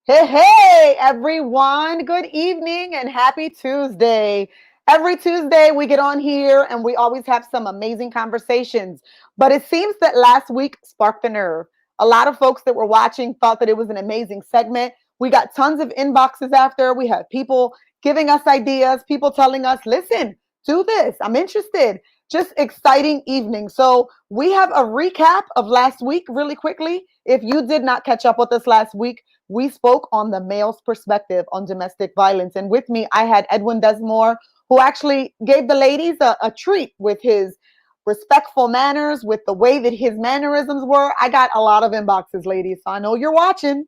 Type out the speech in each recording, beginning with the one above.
Hey, everyone. Good evening and happy Tuesday. Every Tuesday, we get on here and we always have some amazing conversations. But it seems that last week sparked the nerve. A lot of folks that were watching thought that it was an amazing segment. We got tons of inboxes after. We had people giving us ideas, people telling us, listen, do this. I'm interested. Just exciting evening. So we have a recap of last week really quickly. If you did not catch up with us last week, we spoke on the male's perspective on domestic violence. And with me, I had Edwin Desamour, who actually gave the ladies a treat with his respectful manners, with the way that his mannerisms were. I got a lot of inboxes, ladies, so I know you're watching.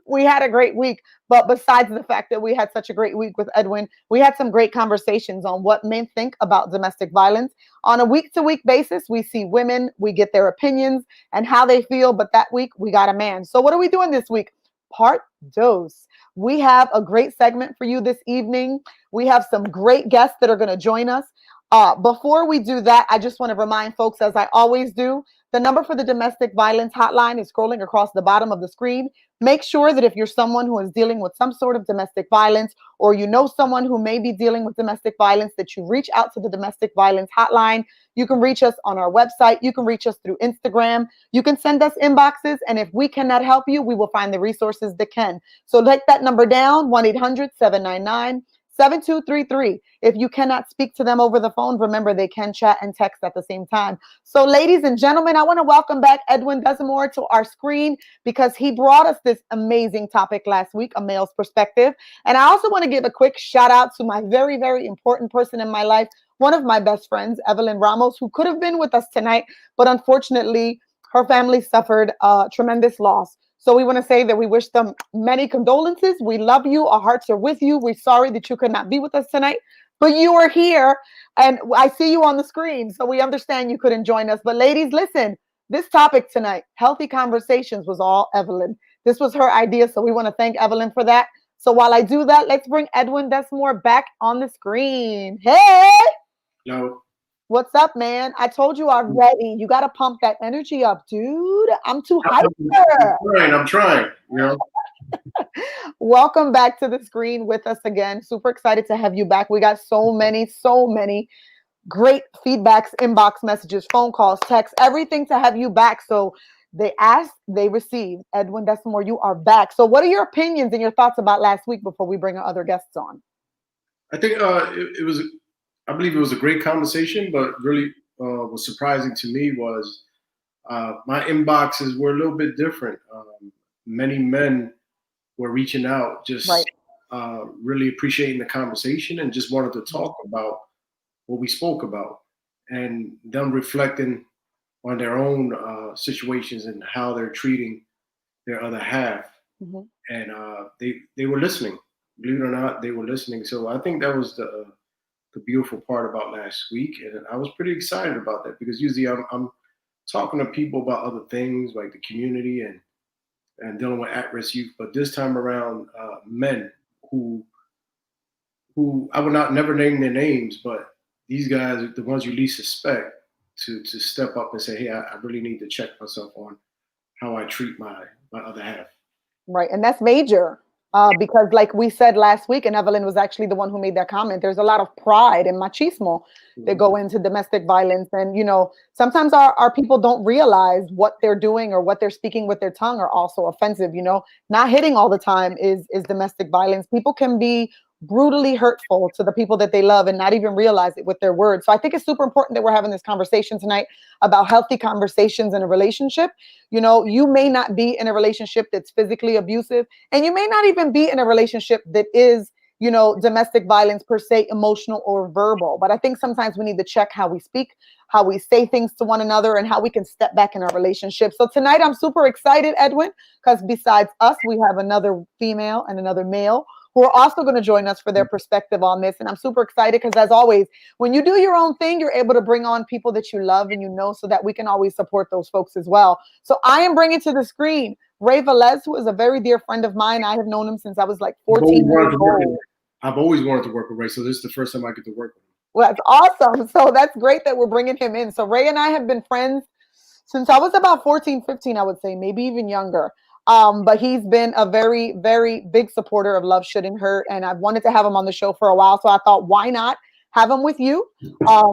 We had a great week. But besides the fact that we had such a great week with Edwin, we had some great conversations on what men think about domestic violence. On a week to week basis, we see women, we get their opinions and how they feel. But that week, we got a man. So, what are we doing this week? Part Deuce. We have a great segment for you this evening. We have some great guests that are going to join us. Before we do that, I just want to remind folks, as I always do, the number for the domestic violence hotline is scrolling across the bottom of the screen. Make sure that if you're someone who is dealing with some sort of domestic violence, or you know someone who may be dealing with domestic violence, that you reach out to the domestic violence hotline. You can reach us on our website. You can reach us through Instagram. You can send us inboxes. And if we cannot help you, we will find the resources that can. So take that number down, 1-800-799-7233. If you cannot speak to them over the phone, remember they can chat and text at the same time. So ladies and gentlemen, I want to welcome back Edwin Desamour to our screen because he brought us this amazing topic last week, a male's perspective. And I also want to give a quick shout out to my very, very important person in my life, one of my best friends, Evelyn Ramos, who could have been with us tonight, but unfortunately, her family suffered a tremendous loss. So we want to say that we wish them many condolences. We love you. Our hearts are with you. We're sorry that you could not be with us tonight, but you are here and I see you on the screen. So we understand you couldn't join us. But ladies, listen, this topic tonight, healthy conversations, was all Evelyn. This was her idea. So we want to thank Evelyn for that. So while I do that, let's bring Edwin Desamour back on the screen. Hey! No, What's up, man? I told you already. You got to pump that energy up, dude. I'm too hyper. I'm trying. Welcome back to the screen with us again. Super excited to have you back. We got so many great feedbacks, inbox messages, phone calls, texts, everything to have you back. So they asked, they received. Edwin Desamour, you are back. So what are your opinions and your thoughts about last week before we bring our other guests on? I think it was. I believe it was a great conversation, but really was surprising to me was my inboxes were a little bit different. Many men were reaching out, just Right. really appreciating the conversation and just wanted to talk about what we spoke about, and them reflecting on their own situations and how they're treating their other half. Mm-hmm. And they were listening. Believe it or not, they were listening. So I think that was the beautiful part about last week, and I was pretty excited about that because usually I'm talking to people about other things like the community and dealing with at-risk youth, but this time around, men who I would not never name their names, but these guys are the ones you least suspect to step up and say, hey, I really need to check myself on how I treat my other half. Right. And that's major. Because like we said last week, and Evelyn was actually the one who made that comment, there's a lot of pride and machismo that go into domestic violence. And, sometimes our people don't realize what they're doing or what they're speaking with their tongue are also offensive. Not hitting all the time is domestic violence. People can be brutally hurtful to the people that they love and not even realize it with their words. So I think it's super important that we're having this conversation tonight about healthy conversations in a relationship. You may not be in a relationship that's physically abusive, and you may not even be in a relationship that is, domestic violence per se, emotional or verbal. But I think sometimes we need to check how we speak, how we say things to one another, and how we can step back in our relationship. So tonight I'm super excited, Edwin, because besides us, we have another female and another male who are also going to join us for their perspective on this. And I'm super excited because, as always, when you do your own thing, you're able to bring on people that you love and so that we can always support those folks as well. So I am bringing to the screen Ray Velez, who is a very dear friend of mine. I have known him since I was like 14 years old. I've always wanted to work with Ray, so this is the first time I get to work with him. Well, that's awesome. So that's great that we're bringing him in. So Ray and I have been friends since I was about 14, 15, I would say, maybe even younger. But he's been a very, very big supporter of Love Shouldn't Hurt. And I've wanted to have him on the show for a while. So I thought, why not have him with you?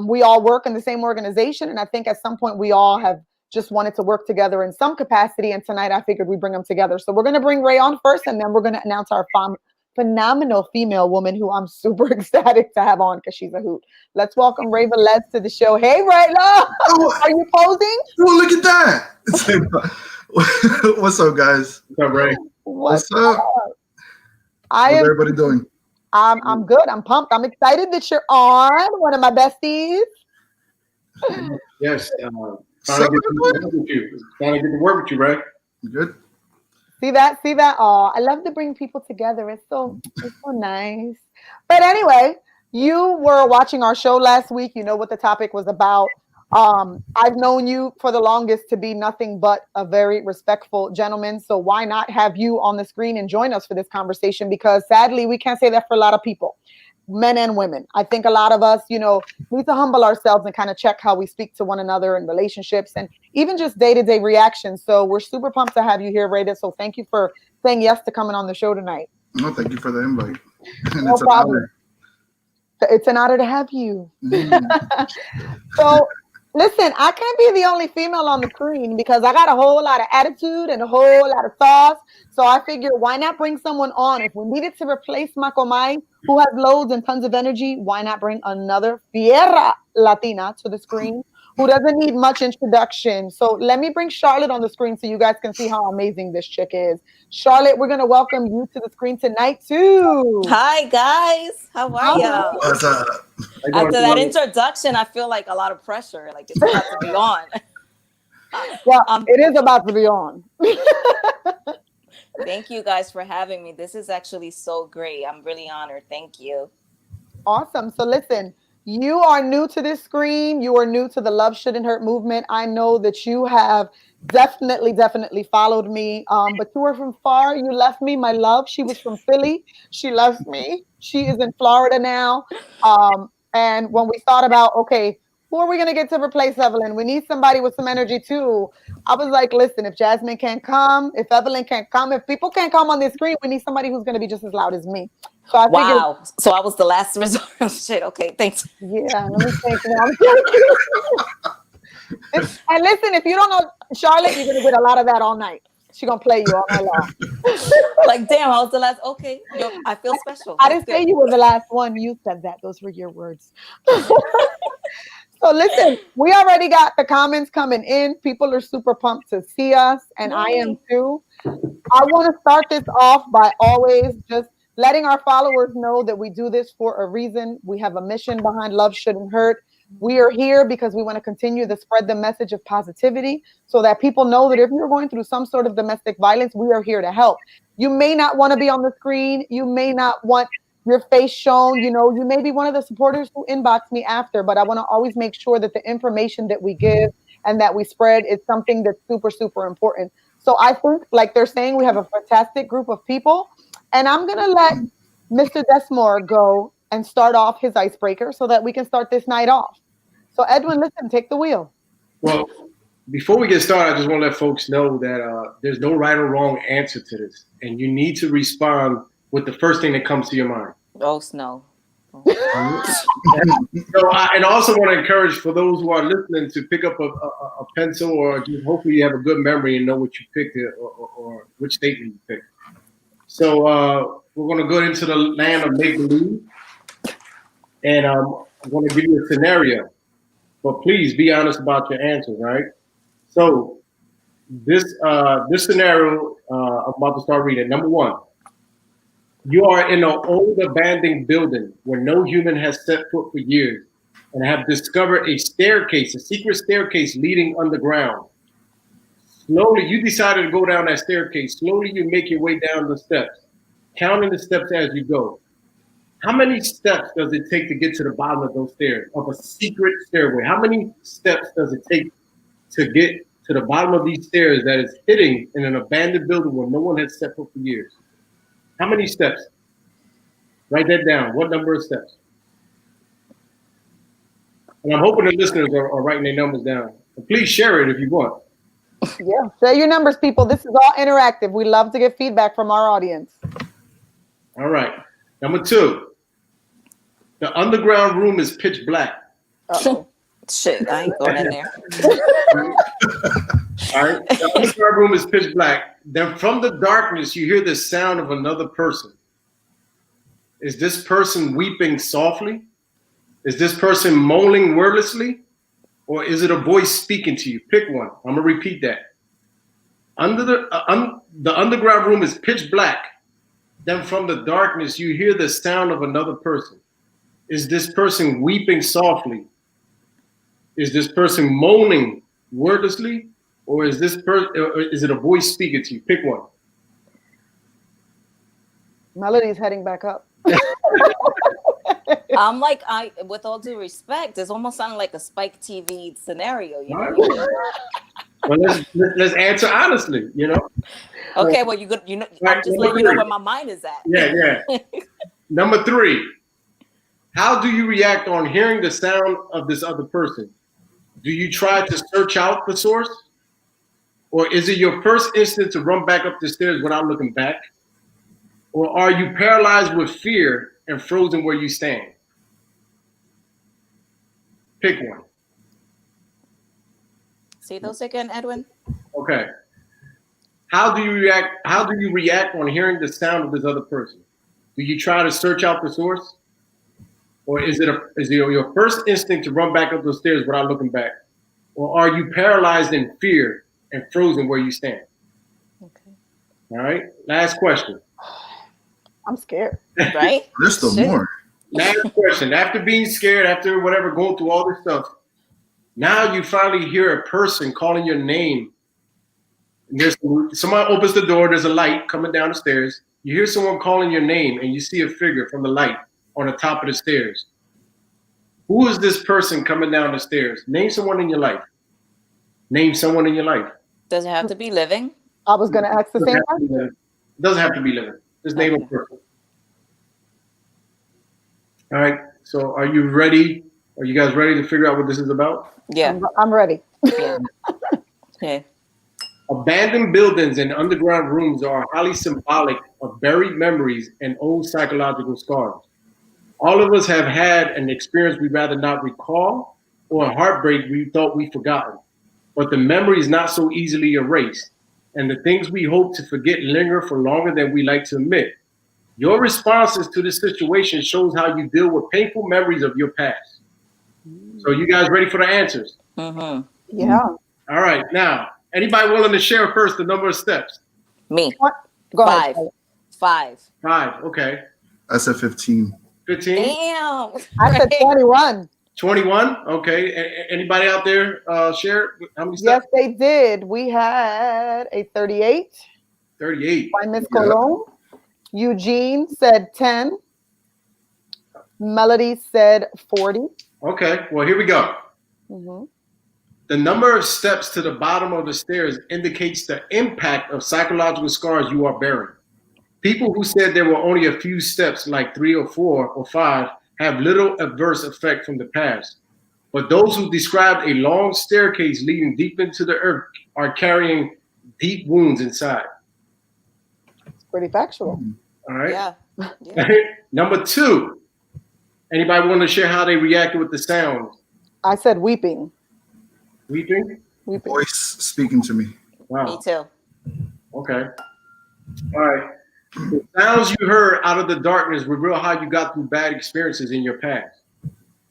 We all work in the same organization. And I think at some point we all have just wanted to work together in some capacity. And tonight I figured we'd bring them together. So we're going to bring Ray on first, and then we're going to announce our phenomenal female woman who I'm super ecstatic to have on because she's a hoot. Let's welcome Ray Velez to the show. Hey, Reynaldo, are you posing? Oh, look at that. What's up, guys? What's up, Ray? What's up? How's everybody doing? I'm good. I'm pumped. I'm excited that you're on. One of my besties. Yes. Trying to get to work with you, Ray. Good. See that? Oh, I love to bring people together. It's so nice. But anyway, you were watching our show last week. You know what the topic was about. I've known you for the longest to be nothing but a very respectful gentleman. So why not have you on the screen and join us for this conversation? Because sadly, we can't say that for a lot of people, men and women. I think a lot of us, need to humble ourselves and kind of check how we speak to one another in relationships and even just day-to-day reactions. So we're super pumped to have you here, Rada. So thank you for saying yes to coming on the show tonight. No, thank you for the invite. No problem. It's an honor to have you. So listen, I can't be the only female on the screen because I got a whole lot of attitude and a whole lot of sauce. So I figured, why not bring someone on? If we needed to replace Macomai, who has loads and tons of energy, why not bring another Fiera Latina to the screen who doesn't need much introduction? So let me bring Charlotte on the screen so you guys can see how amazing this chick is. Charlotte, we're going to welcome you to the screen tonight too. Hi, guys. How are you? What's up? After that introduction, I feel like a lot of pressure. Like it's about to be on. Well, it is about to be on. Thank you guys for having me. This is actually so great. I'm really honored. Thank you. Awesome. So listen, you are new to this screen. You are new to the Love Shouldn't Hurt movement. I know that you have definitely followed me. But you were from far. You left me, my love. She was from Philly. She left me. She is in Florida now. And when we thought about, okay, who are we going to get to replace Evelyn? We need somebody with some energy too. I was like, listen, if Jasmine can't come, if Evelyn can't come, if people can't come on this screen, we need somebody who's going to be just as loud as me. So I figured, so I was the last resort. Shit. Okay. Thanks. Yeah. Let me think. And listen, if you don't know Charlotte, you're going to get a lot of that all night. She's going to play you all night long. Like, damn, I was the last. Okay. I feel special. I didn't say you were the last one. You said that. Those were your words. So listen, we already got the comments coming in. People are super pumped to see us, and I am too. I want to start this off by always just letting our followers know that we do this for a reason. We have a mission behind Love Shouldn't Hurt. We are here because we want to continue to spread the message of positivity so that people know that if you're going through some sort of domestic violence, we are here to help. You may not want to be on the screen. You may not want your face shown. You may be one of the supporters who inbox me after, but I want to always make sure that the information that we give and that we spread is something that's super, super important. So I think, like they're saying, we have a fantastic group of people, and I'm going to let Mr. Desamour go and start off his icebreaker so that we can start this night off. So Edwin, listen, take the wheel. Well, before we get started, I just want to let folks know that there's no right or wrong answer to this, and you need to respond with the first thing that comes to your mind. Oh, snow. And I also want to encourage for those who are listening to pick up a pencil, or just hopefully you have a good memory and know what you picked or which statement you picked. So we're going to go into the land of make-believe, and I'm going to give you a scenario, but please be honest about your answers, right? So this scenario, I'm about to start reading. Number one. You are in an old abandoned building where no human has set foot for years and have discovered a staircase, a secret staircase leading underground. Slowly, you decided to go down that staircase. Slowly, you make your way down the steps, counting the steps as you go. How many steps does it take to get to the bottom of those stairs, of a secret stairway? How many steps does it take to get to the bottom of these stairs that is hidden in an abandoned building where no one has set foot for years? How many steps? Write that down. What number of steps? And I'm hoping the listeners are writing their numbers down. And please share it if you want. Yeah. Say your numbers, people. This is all interactive. We love to get feedback from our audience. All right. Number 2. The underground room is pitch black. Uh-oh. Shit, I ain't going in there. All right. The underground room is pitch black. Then from the darkness, you hear the sound of another person. Is this person weeping softly? Is this person moaning wordlessly? Or is it a voice speaking to you? Pick one. I'm going to repeat that. The underground room is pitch black. Then from the darkness, you hear the sound of another person. Is this person weeping softly? Is this person moaning wordlessly? Or is it a voice speaking to you? Pick one. Melody's heading back up. I'm like, with all due respect, it's almost sounding like a Spike TV scenario. You know? Well, let's answer honestly. You know. Okay. Well, I'm just letting you know where my mind is at. Yeah. Number 3. How do you react on hearing the sound of this other person? Do you try to search out the source? Or is it your first instinct to run back up the stairs without looking back? Or are you paralyzed with fear and frozen where you stand? Pick one. Say those again, Edwin. Okay. How do you react on hearing the sound of this other person? Do you try to search out the source? Or is it your first instinct to run back up the stairs without looking back? Or are you paralyzed in fear and frozen where you stand? Okay. All right. Last question. I'm scared. Right? There's still more. Last question. After being scared, after whatever, going through all this stuff, now you finally hear a person calling your name. And someone opens the door. There's a light coming down the stairs. You hear someone calling your name, and you see a figure from the light on the top of the stairs. Who is this person coming down the stairs? Name someone in your life. Name someone in your life. Does it have to be living? I was going to ask the same question. It doesn't have to be living. Just name a person. All right. So are you ready? Are you guys ready to figure out what this is about? Yeah. I'm ready. Yeah. Okay. Abandoned buildings and underground rooms are highly symbolic of buried memories and old psychological scars. All of us have had an experience we'd rather not recall or a heartbreak we thought we'd forgotten. But the memory is not so easily erased, and the things we hope to forget linger for longer than we like to admit. Your responses to this situation shows how you deal with painful memories of your past. So you guys ready for the answers? Mm-hmm. Yeah. All right. Now, anybody willing to share first the number of steps? Me. What? Go ahead. 5. 5. Okay. I said 15. 15? Damn. I said 21. 21? Okay. Anybody out there share? How many Yes, steps? they did. We had a 38 38. by Miss Colon. Eugene said 10. Melody said 40. Okay. Well, here we go. Mm-hmm. The number of steps to the bottom of the stairs indicates the impact of psychological scars you are bearing. People who said there were only a few steps, like 3 or 4 or 5, have little adverse effect from the past. But those who described a long staircase leading deep into the earth are carrying deep wounds inside. It's pretty factual. All right. Yeah. Number 2. Anybody want to share how they reacted with the sounds? I said weeping. Weeping? Weeping. Voice speaking to me. Wow. Me too. Okay. All right. The sounds you heard out of the darkness reveal how you got through bad experiences in your past.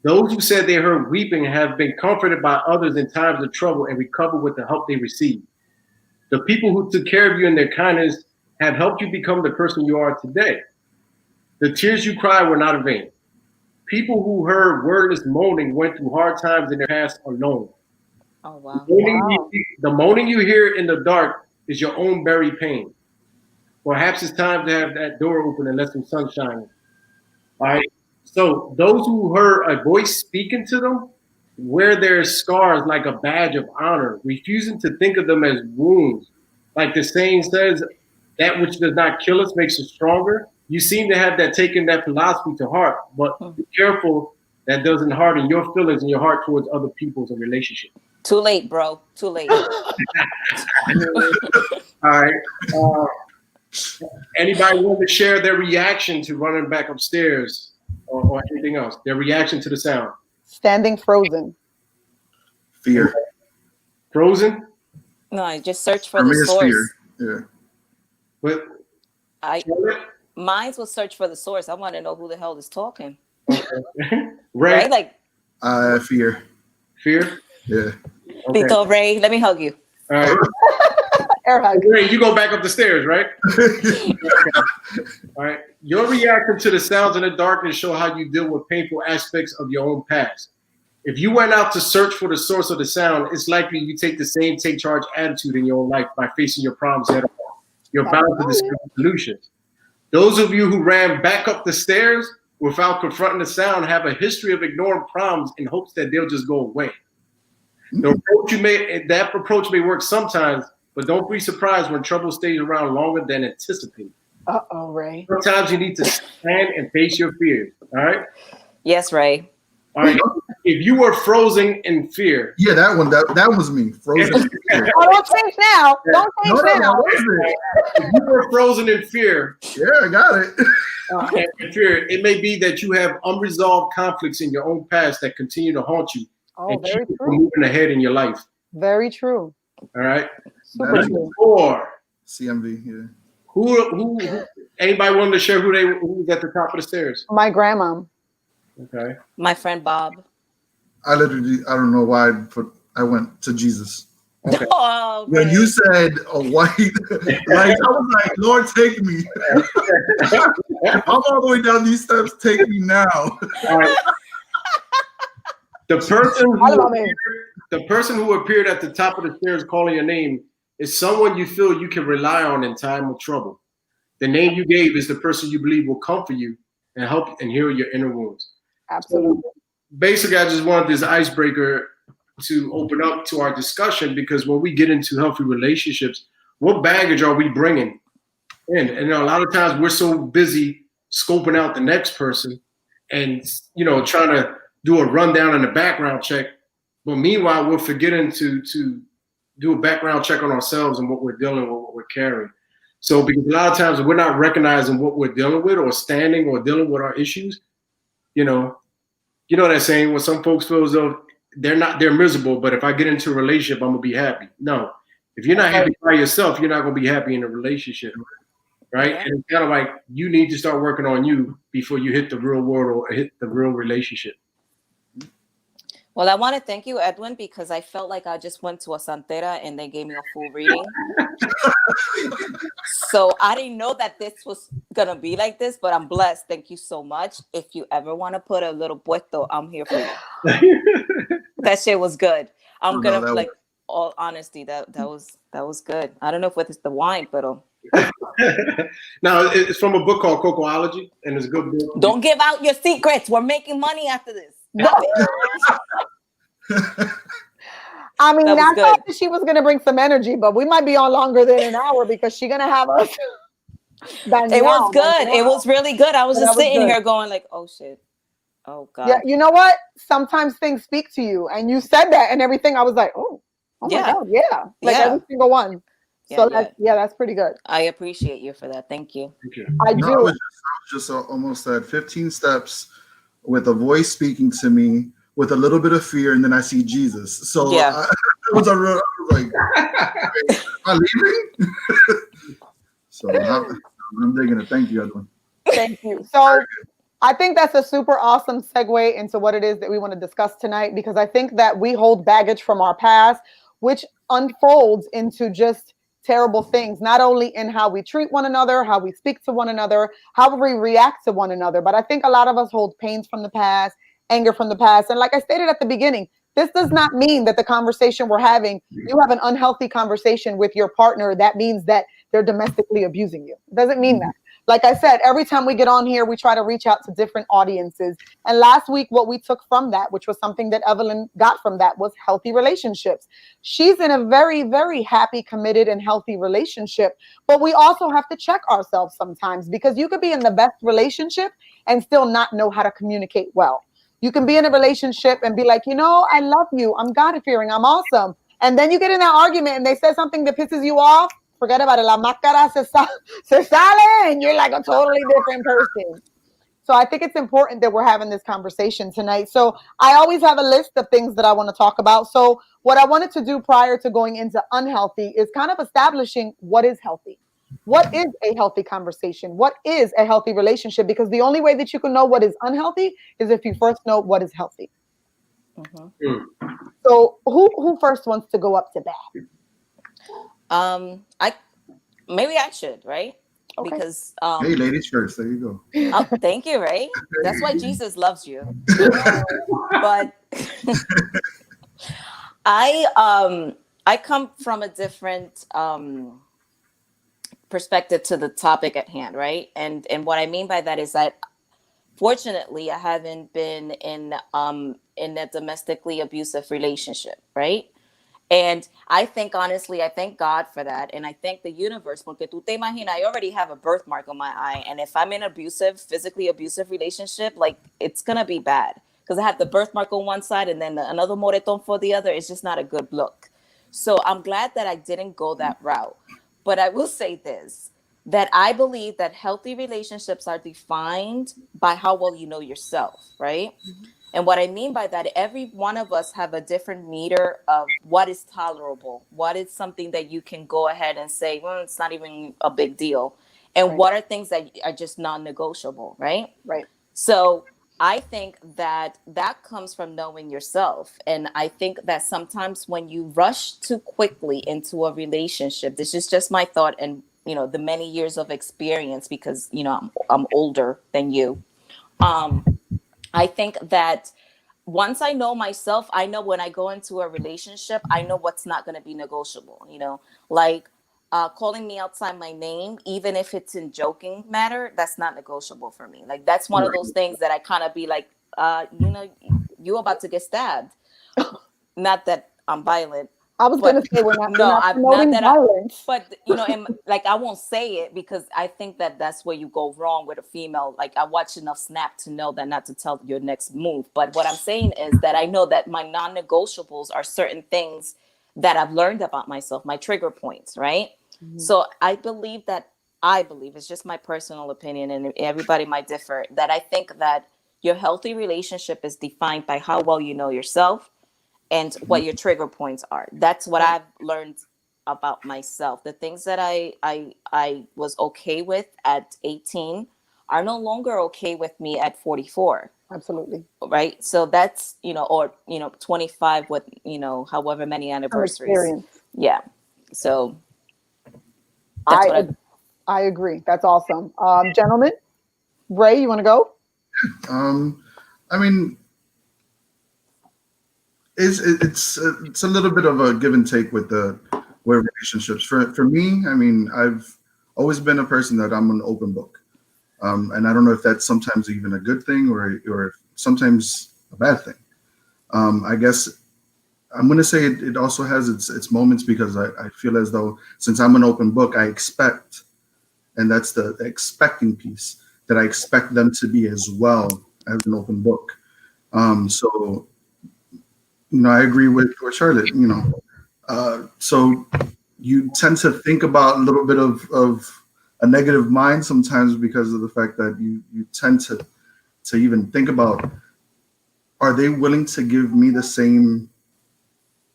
Those who said they heard weeping have been comforted by others in times of trouble and recovered with the help they received. The people who took care of you in their kindness have helped you become the person you are today. The tears you cried were not in vain. People who heard wordless moaning went through hard times in their past alone. Oh, wow. The moaning you hear in the dark is your own buried pain. Perhaps it's time to have that door open and let some sun shine in. All right. So those who heard a voice speaking to them wear their scars like a badge of honor, refusing to think of them as wounds. Like the saying says, that which does not kill us makes us stronger. You seem to have taken that philosophy to heart, but be careful that doesn't harden your feelings and your heart towards other people's and relationships. Too late, bro. Too late. All right. Anybody want to share their reaction to running back upstairs or anything else? Their reaction to the sound? Standing frozen. Fear. Frozen? No, I just search for For me, the it's source. fear. Yeah. But Mine was search for the source. I want to know who the hell is talking. Ray? Right? Like, Fear. Fear? Yeah. Okay. Tito Ray, let me hug you. All right. Air hug. Ray, you go back up the stairs, right? Okay. All right. Your reaction to the sounds in the darkness show how you deal with painful aspects of your own past. If you went out to search for the source of the sound, it's likely you take the same take charge attitude in your own life by facing your problems head on. You're bound to discover solutions. Those of you who ran back up the stairs without confronting the sound have a history of ignoring problems in hopes that they'll just go away. That approach may work sometimes, but don't be surprised when trouble stays around longer than anticipated. Uh-oh, Ray. Sometimes you need to stand and face your fears. All right? Yes, Ray. All right. If you were frozen in fear. Yeah, that one. That was me. Frozen. In fear. Oh, don't change now. Don't change No, now. what is it? If you were frozen in fear, Yeah, I got it. in fear, it may be that you have unresolved conflicts in your own past that continue to haunt you Oh, and very keep you from true. moving ahead in your life. Very true. All right. Super That is- true. Or CMV. Yeah. who anybody wanted to share who was at the top of the stairs? My grandma. Okay. My friend Bob. I don't know why, but I went to Jesus. Okay. Oh, When Ray. you said a white, like I was like, Lord, take me. I'm all the way down these steps. Take me now. All right. The I love it. person who appeared at the top of the stairs calling your name is someone you feel you can rely on in time of trouble. The name you gave is the person you believe will comfort you and help and heal your inner wounds. Absolutely. Basically, I just wanted this icebreaker to open up to our discussion, because when we get into healthy relationships, what baggage are we bringing in? And a lot of times we're so busy scoping out the next person and, trying to do a rundown and a background check. But meanwhile, we're forgetting to do a background check on ourselves and what we're dealing with, what we're carrying. So because a lot of times we're not recognizing what we're dealing with or standing or dealing with our issues, you know that saying, when some folks feel as though they're miserable, but if I get into a relationship, I'm gonna be happy. No, if you're not happy by yourself, you're not gonna be happy in a relationship, right? Yeah. And it's kind of like you need to start working on you before you hit the real world or hit the real relationship. Well, I want to thank you, Edwin, because I felt like I just went to a santera and they gave me a full reading. So I didn't know that this was going to be like this, but I'm blessed. Thank you so much. If you ever want to put a little puesto, I'm here for you. That shit was good. I'm Oh, going no, to, that all honesty, that was good. I don't know if it's the wine, but Now, it's from a book called Cocoology, and it's a good book. don't give out your secrets. We're making money after this. I mean, That was I good. thought that she was going to bring some energy, but we might be on longer than an hour because she's going to have us. It was good. It was really good. I was That just was sitting good. here going like, oh shit. Oh God. Yeah, you know what? Sometimes things speak to you, and you said that and everything. I was like, oh my Yeah. God, yeah. Like Yeah. every single one. So that's pretty good. I appreciate you for that. Thank you. Okay. I No, I do. was just almost at 15 steps with a voice speaking to me with a little bit of fear, and then I see Jesus. So Yeah. it was I was like, am I leaving? So I'm digging it. Thank you, Edwin. Thank you. So I think that's a super awesome segue into what it is that we want to discuss tonight, because I think that we hold baggage from our past, which unfolds into just terrible things, not only in how we treat one another, how we speak to one another, how we react to one another. But I think a lot of us hold pains from the past, anger from the past. And like I stated at the beginning, this does not mean that the conversation we're having, you have an unhealthy conversation with your partner. That means that they're domestically abusing you. It doesn't mean that. Like I said, every time we get on here, we try to reach out to different audiences. And last week, what we took from that, which was something that Evelyn got from that, was healthy relationships. She's in a very, very happy, committed, and healthy relationship. But we also have to check ourselves sometimes, because you could be in the best relationship and still not know how to communicate well. You can be in a relationship and be like, I love you. I'm God-fearing. I'm awesome. And then you get in that argument and they say something that pisses you off. Forget about it. La máscara se sale, and you're like a totally different person. So I think it's important that we're having this conversation tonight. So I always have a list of things that I want to talk about. So what I wanted to do prior to going into unhealthy is kind of establishing what is healthy. What is a healthy conversation? What is a healthy relationship? Because the only way that you can know what is unhealthy is if you first know what is healthy. Mm-hmm. So who first wants to go up to bat? Maybe I should, right? Okay. Because hey, ladies first. There you go. Oh, thank you, right? That's why Jesus loves you. But I come from a different perspective to the topic at hand, right? And what I mean by that is that fortunately I haven't been in a domestically abusive relationship, right? And I think, honestly, I thank God for that. And I thank the universe. Porque tú te imaginas, I already have a birthmark on my eye. And if I'm in physically abusive relationship, like, it's going to be bad. Because I have the birthmark on one side and then another moreton for the other. It's just not a good look. So I'm glad that I didn't go that route. But I will say this, that I believe that healthy relationships are defined by how well you know yourself, right? Mm-hmm. And what I mean by that, every one of us have a different meter of what is tolerable, what is something that you can go ahead and say, well, it's not even a big deal. And right. What are things that are just non-negotiable, right? Right. So I think that comes from knowing yourself. And I think that sometimes when you rush too quickly into a relationship, this is just my thought and, the many years of experience, because, I'm older than you. I think that once I know myself, I know when I go into a relationship, I know what's not going to be negotiable, like calling me outside my name, even if it's in joking matter, that's not negotiable for me. Like, that's one of those things that I kind of be like, you about to get stabbed. Not that I'm violent. I was going to say we're not promoting violence. But, and like, I won't say it because I think that that's where you go wrong with a female. Like, I watch enough Snap to know that not to tell your next move. But what I'm saying is that I know that my non-negotiables are certain things that I've learned about myself, my trigger points, right? Mm-hmm. So I believe, it's just my personal opinion, and everybody might differ, that I think that your healthy relationship is defined by how well you know yourself and what your trigger points are. That's what I've learned about myself. The things that I was okay with at 18 are no longer okay with me at 44. Absolutely. Right. So that's, or 25 with, however many anniversaries. Yeah. So that's I agree. That's awesome. Gentlemen, Ray, you want to go? I mean, it's a little bit of a give and take with relationships. For me, I mean, I've always been a person that I'm an open book, and I don't know if that's sometimes even a good thing or sometimes a bad thing. I guess I'm going to say it also has its moments, because I feel as though, since I'm an open book, I expect, and that's the expecting piece, that I expect them to be as well as an open book. So. I agree with Charlotte, so you tend to think about a little bit of a negative mind sometimes, because of the fact that you tend to even think about, are they willing to give me the same,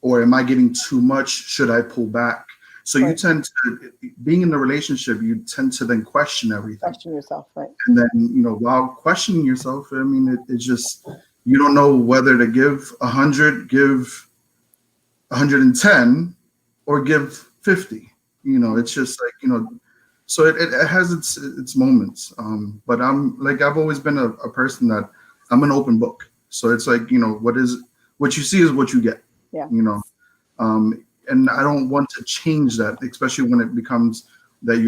or am I getting too much? Should I pull back? So right. You tend to, being in a relationship, you tend to then question everything. Question yourself, right? And then, while questioning yourself, I mean, it's just, you don't know whether to give 100, give 110, or give 50. It's just like, so it has its moments. But I've always been a person that I'm an open book. So it's like, what you see is what you get. Yeah. And I don't want to change that, especially when it becomes that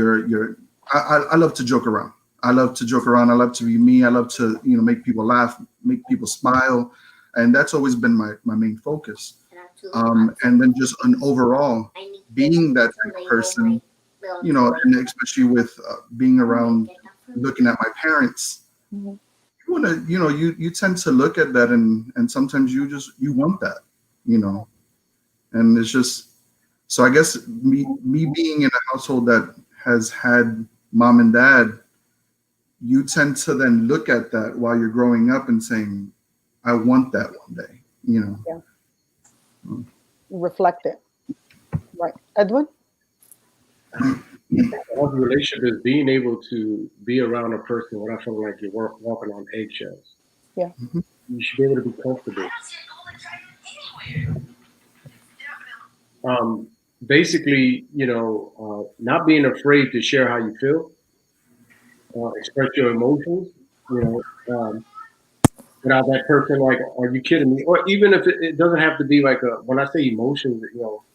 I love to joke around. I love to joke around. I love to be me. I love to, make people laugh, make people smile. And that's always been my main focus. And then just an overall being that type of person, and especially with being around, looking at my parents, wanna, you tend to look at that, and sometimes you want that, and it's just, so I guess me being in a household that has had mom and dad, you tend to then look at that while you're growing up and saying, I want that one day, Yeah. Reflect it. Right. Edwin? A healthy relationship is being able to be around a person without feeling like you're walking on eggshells. Yeah. You should be able to be comfortable. Basically, not being afraid to share how you feel, express your emotions, without that person like, are you kidding me? Or even if it doesn't have to be like when I say emotions,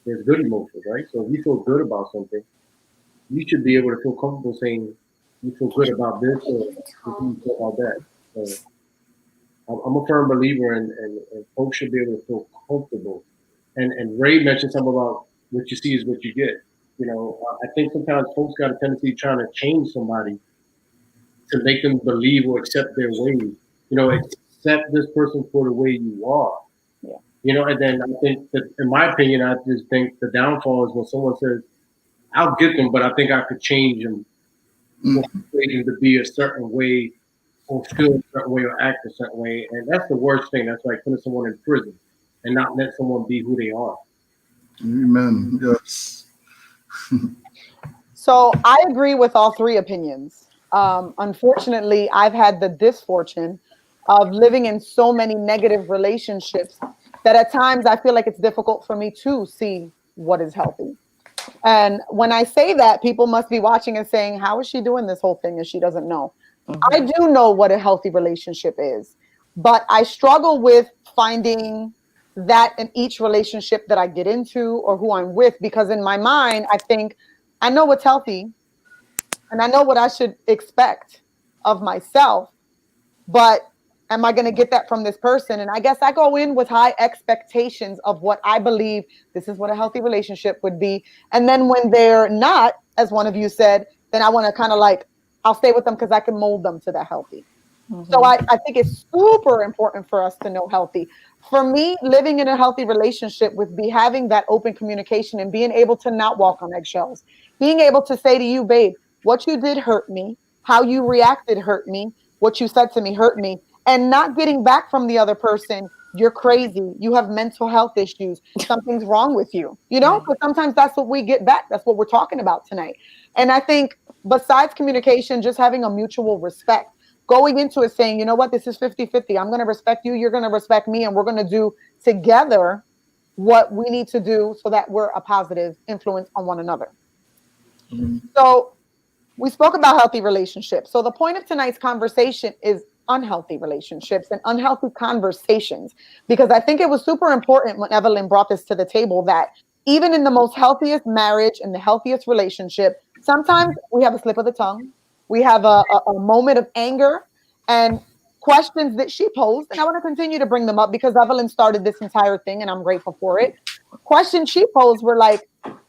there's good emotions, right? So if you feel good about something, you should be able to feel comfortable saying you feel good about this or you feel about that. So I'm a firm believer and folks should be able to feel comfortable. And Ray mentioned something about what you see is what you get. I think sometimes folks got a tendency trying to change somebody to make them believe or accept their ways. Accept this person for the way you are. Yeah. And then I think that, in my opinion, I just think the downfall is when someone says, "I'll get them, but I think I could change them, or persuade them to be a certain way, or feel a certain way, or act a certain way." And that's the worst thing. That's like putting someone in prison and not let someone be who they are. Amen. Yes. So I agree with all three opinions. Unfortunately, I've had the misfortune of living in so many negative relationships that at times I feel like it's difficult for me to see what is healthy. And when I say that, people must be watching and saying, how is she doing this whole thing if she doesn't know? I do know what a healthy relationship is, but I struggle with finding that in each relationship that I get into or who I'm with, because in my mind, I think I know what's healthy and I know what I should expect of myself, but am I going to get that from this person? And I guess I go in with high expectations of what I believe this is what a healthy relationship would be. And then when they're not, as one of you said, then I want to kind of like, I'll stay with them because I can mold them to that healthy. So I think it's super important for us to know healthy. For me, living in a healthy relationship would be having that open communication and being able to not walk on eggshells. Being able to say to you, babe, what you did hurt me. How you reacted hurt me. What you said to me hurt me. And not getting back from the other person, you're crazy. You have mental health issues. Something's wrong with you. Because sometimes that's what we get back. That's what we're talking about tonight. And I think besides communication, just having a mutual respect, going into it saying, you know what, this is 50-50. I'm going to respect you. You're going to respect me. And we're going to do together what we need to do so that we're a positive influence on one another. So we spoke about healthy relationships. So the point of tonight's conversation is unhealthy relationships and unhealthy conversations, because I think it was super important when Evelyn brought this to the table that even in the most healthiest marriage and the healthiest relationship, sometimes we have a slip of the tongue. We have a moment of anger and questions that she posed. And I want to continue to bring them up because Evelyn started this entire thing and I'm grateful for it. Questions she posed were like,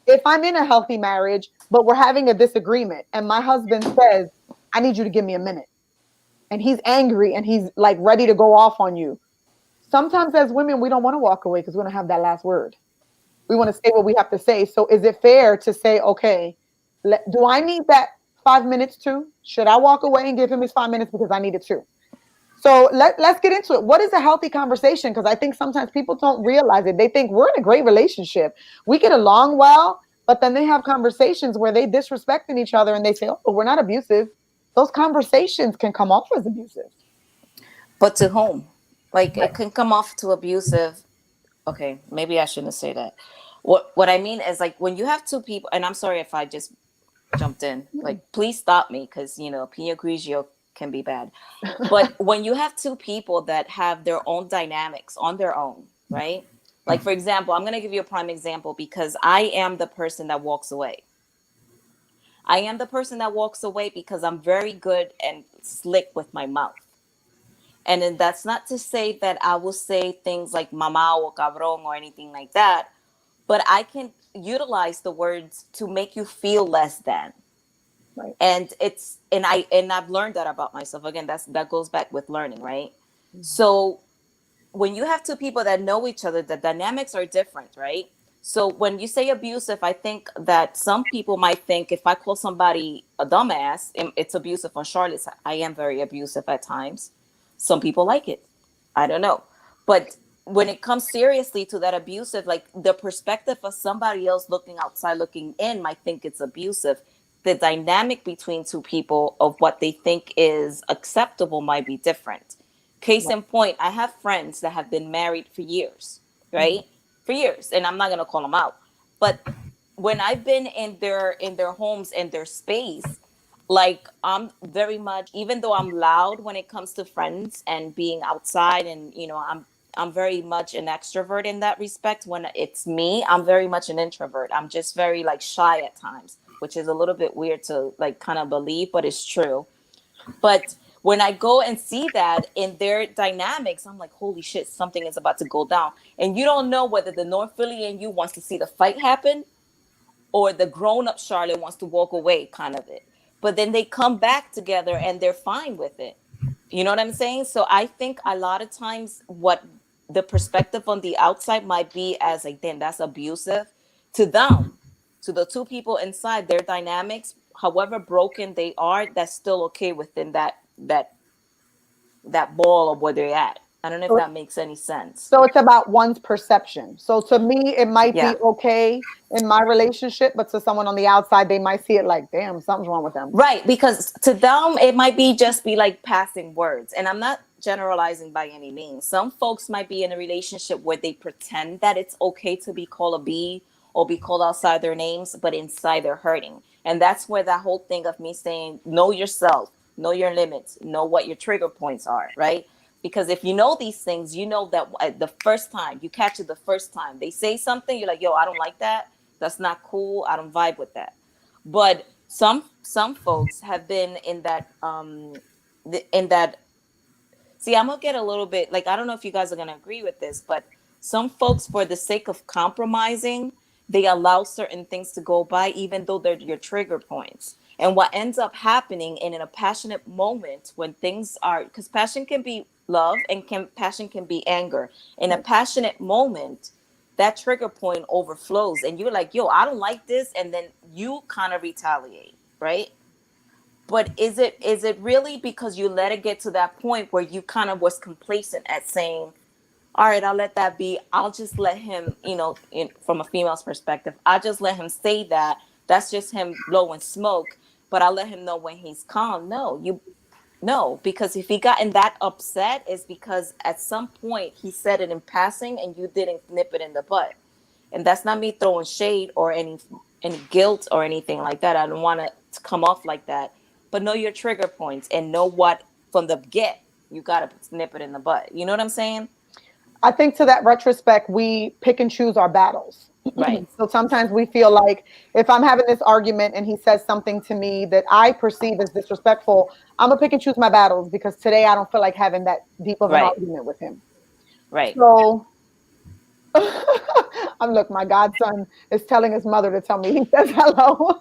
if I'm in a healthy marriage, but we're having a disagreement and my husband says, I need you to give me a minute. And he's angry and he's like ready to go off on you. Sometimes as women, we don't want to walk away because we don't have that last word. We want to say what we have to say. So is it fair to say, okay, do I need that 5 minutes too? Should I walk away and give him his 5 minutes because I need it too? So let's get into it. What is a healthy conversation? Because I think sometimes people don't realize it. They think we're in a great relationship. We get along well, but then they have conversations where they disrespecting each other and they say, oh, we're not abusive. Those conversations can come off as abusive. But to whom? Like it can come off to abusive. Okay, maybe I shouldn't say that. What I mean is like when you have two people, and I'm sorry if I just jumped in. Like please stop me because Pinot Grigio can be bad. But when you have two people that have their own dynamics on their own, right? Like for example, I'm going to give you a prime example because I am the person that walks away. I am the person that walks away because I'm very good and slick with my mouth. And then that's not to say that I will say things like mama or cabrón or anything like that, but I can utilize the words to make you feel less than. Right. And I've learned that about myself. Again, that goes back with learning, right? Mm-hmm. So when you have two people that know each other, the dynamics are different, right? So when you say abusive, I think that some people might think if I call somebody a dumbass, it's abusive. On Charlotte's, I am very abusive at times. Some people like it. I don't know. But when it comes seriously to that abusive, like the perspective of somebody else looking outside, looking in, might think it's abusive. The dynamic between two people of what they think is acceptable might be different. Case in point, I have friends that have been married for years, Mm-hmm. right? For years, and I'm not gonna call them out. But when I've been in their homes and their space, like I'm very much, even though I'm loud when it comes to friends and being outside, and I'm very much an extrovert in that respect. When it's me, I'm very much an introvert. I'm just very like shy at times, which is a little bit weird to like kind of believe, but it's true. But when I go and see that in their dynamics, I'm like, holy shit, something is about to go down. And you don't know whether the North Philly in you wants to see the fight happen or the grown up Charlotte wants to walk away, kind of it. But then they come back together and they're fine with it. You know what I'm saying? So I think a lot of times what the perspective on the outside might be as like, damn, that's abusive to them, to the two people inside, their dynamics, however broken they are, that's still okay within that ball of where they're at. I don't know if So that makes any sense. So it's about one's perception. So to me, it might be Yeah. okay in my relationship, but to someone on the outside, they might see it like, damn, something's wrong with them. Right, because to them it might be just be like passing words, and I'm not generalizing by any means. Some folks might be in a relationship where they pretend that it's okay to be called a B or be called outside their names, but inside they're hurting. And that's where that whole thing of me saying know yourself, know your limits, know what your trigger points are, right? Because if you know these things, you know that the first time you catch it, the first time they say something, you're like, yo, I don't like that, that's not cool, I don't vibe with that. But some folks have been in that in that, see, I'm gonna get a little bit like, I don't know if you guys are gonna agree with this, but some folks, for the sake of compromising, they allow certain things to go by even though they're your trigger points. And what ends up happening in a passionate moment, when things are, because passion can be love and passion can be anger. In a passionate moment, that trigger point overflows and you're like, yo, I don't like this, and then you kind of retaliate, right? But is it really because you let it get to that point where you kind of was complacent at saying, all right, I'll let that be, I'll just let him, from a female's perspective, I'll just let him say that, that's just him blowing smoke, but I'll let him know when he's calm? No, because if he gotten that upset, is because at some point he said it in passing and you didn't nip it in the butt. And that's not me throwing shade or any guilt or anything like that. I don't want to come off like that. But know your trigger points and know what from the get you gotta nip it in the butt. You know what I'm saying? I think to that retrospect, we pick and choose our battles. Right. So sometimes we feel like if I'm having this argument and he says something to me that I perceive as disrespectful, I'm gonna pick and choose my battles because today I don't feel like having that deep of an Right. argument with him. Right. So look, my godson is telling his mother to tell me. He says hello.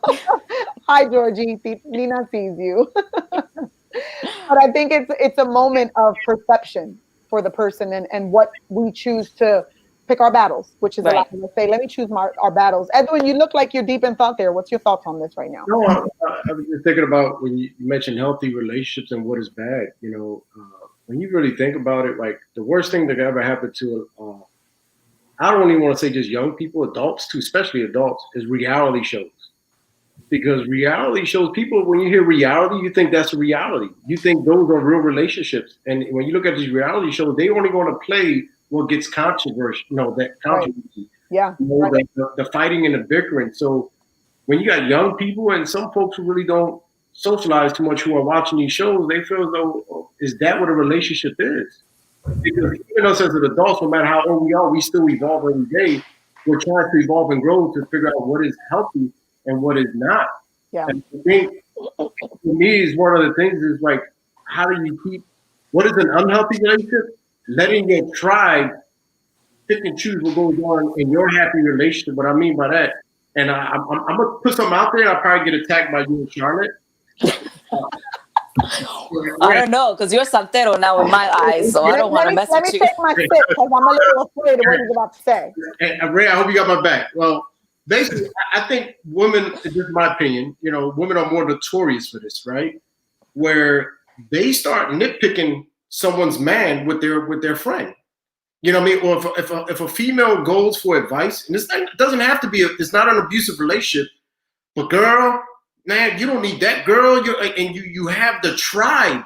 Hi, Georgie. Nina sees you. But I think it's a moment of perception for the person and what we choose to pick our battles, which is Right. allowing us to say, let me choose our battles. Edwin, you look like you're deep in thought there. What's your thoughts on this right now? No, I was just thinking about when you mentioned healthy relationships and what is bad. When you really think about it, like the worst thing that ever happened to, I don't even want to say just young people, adults too, especially adults, is reality shows. Because reality shows, people, when you hear reality, you think that's a reality. You think those are real relationships. And when you look at these reality shows, they only going to play what gets controversy, that controversy. Yeah. Right. The fighting and the bickering. So when you got young people and some folks who really don't socialize too much who are watching these shows, they feel as though, is that what a relationship is? Because even us as adults, no matter how old we are, we still evolve every day. We're trying to evolve and grow to figure out what is healthy and what is not. Yeah. And I think for me is one of the things is like, how do you keep, what is an unhealthy relationship? Letting your tribe pick and choose what goes on in your happy relationship. What I mean by that, and I'm gonna put something out there, and I'll probably get attacked by you and Charlotte. I don't know, because you're soltero now in my eyes, so I don't want to mess Let with me you. take my sip because I'm a little afraid of what he's about to say. And Ray, I hope you got my back. Well, basically, I think women, this is my opinion, women are more notorious for this, right? Where they start nitpicking someone's man with their friend. You know what I mean? Or if a female goes for advice, and it doesn't have to be, it's not an abusive relationship, but girl, man, you don't need that girl. You have the tribe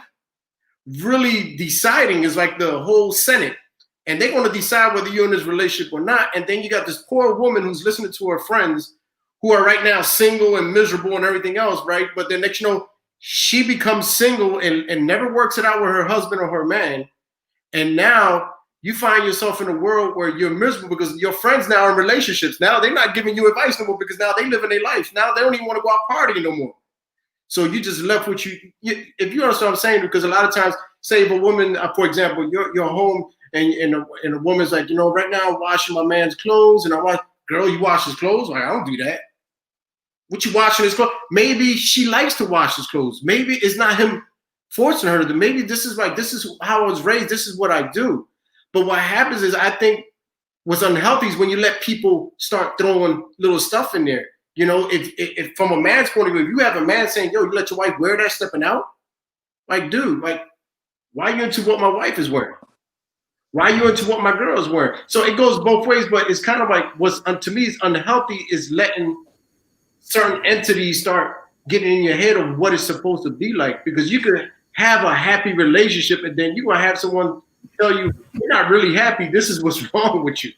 really deciding, is like the whole Senate. And they're going to decide whether you're in this relationship or not. And then you got this poor woman who's listening to her friends who are right now single and miserable and everything else, right? But then next, she becomes single and never works it out with her husband or her man. And now you find yourself in a world where you're miserable because your friends now are in relationships. Now they're not giving you advice no more because now they live in their life. Now they don't even want to go out partying no more. So you just left with if you understand what I'm saying, because a lot of times, say if a woman, for example, you're home and a woman's like, right now I'm washing my man's clothes, and I watch, girl, you wash his clothes? Like, I don't do that. What you washing his clothes? Maybe she likes to wash his clothes. Maybe it's not him forcing her to. Maybe this is how I was raised. This is what I do. But what happens is, I think what's unhealthy is when you let people start throwing little stuff in there. If from a man's point of view, if you have a man saying, yo, you let your wife wear that stepping out? Like, dude, like, why are you into what my wife is wearing? Why are you into what my girl is wearing? So it goes both ways, but it's kind of like to me is unhealthy is letting certain entities start getting in your head of what it's supposed to be like, because you could have a happy relationship and then you're going to have someone tell you, you're not really happy. This is what's wrong with you.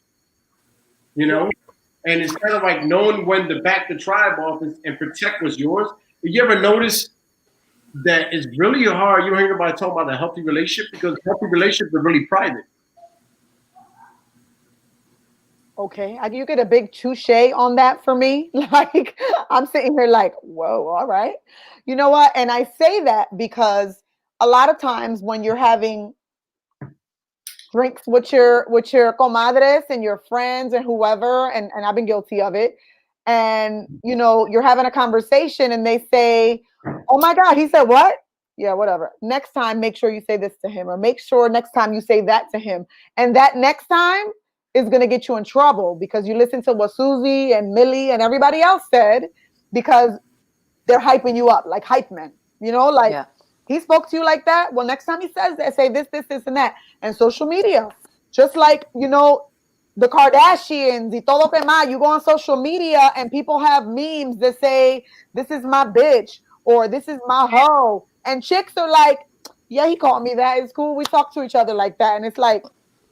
And it's kind of like knowing when to back the tribe off and protect what's yours. You ever notice that it's really hard? You don't hear anybody talk about a healthy relationship, because healthy relationships are really private. Okay, you get a big touche on that for me. Like, I'm sitting here like, whoa, all right. You know what? And I say that because a lot of times when you're having drinks with your comadres and your friends and whoever, and I've been guilty of it, and you're having a conversation and they say, oh my God, he said what? Yeah, whatever. Next time, make sure you say this to him, or make sure next time you say that to him. And that next time is going to get you in trouble because you listen to what Susie and Millie and everybody else said, because they're hyping you up like hype men, like, yeah. He spoke to you like that. Well, next time he says that, say this, and that. And social media, just like, the Kardashians, y todo que más, you go on social media and people have memes that say, this is my bitch, or this is my hoe. And chicks are like, yeah, he called me that. It's cool. We talk to each other like that. And it's like,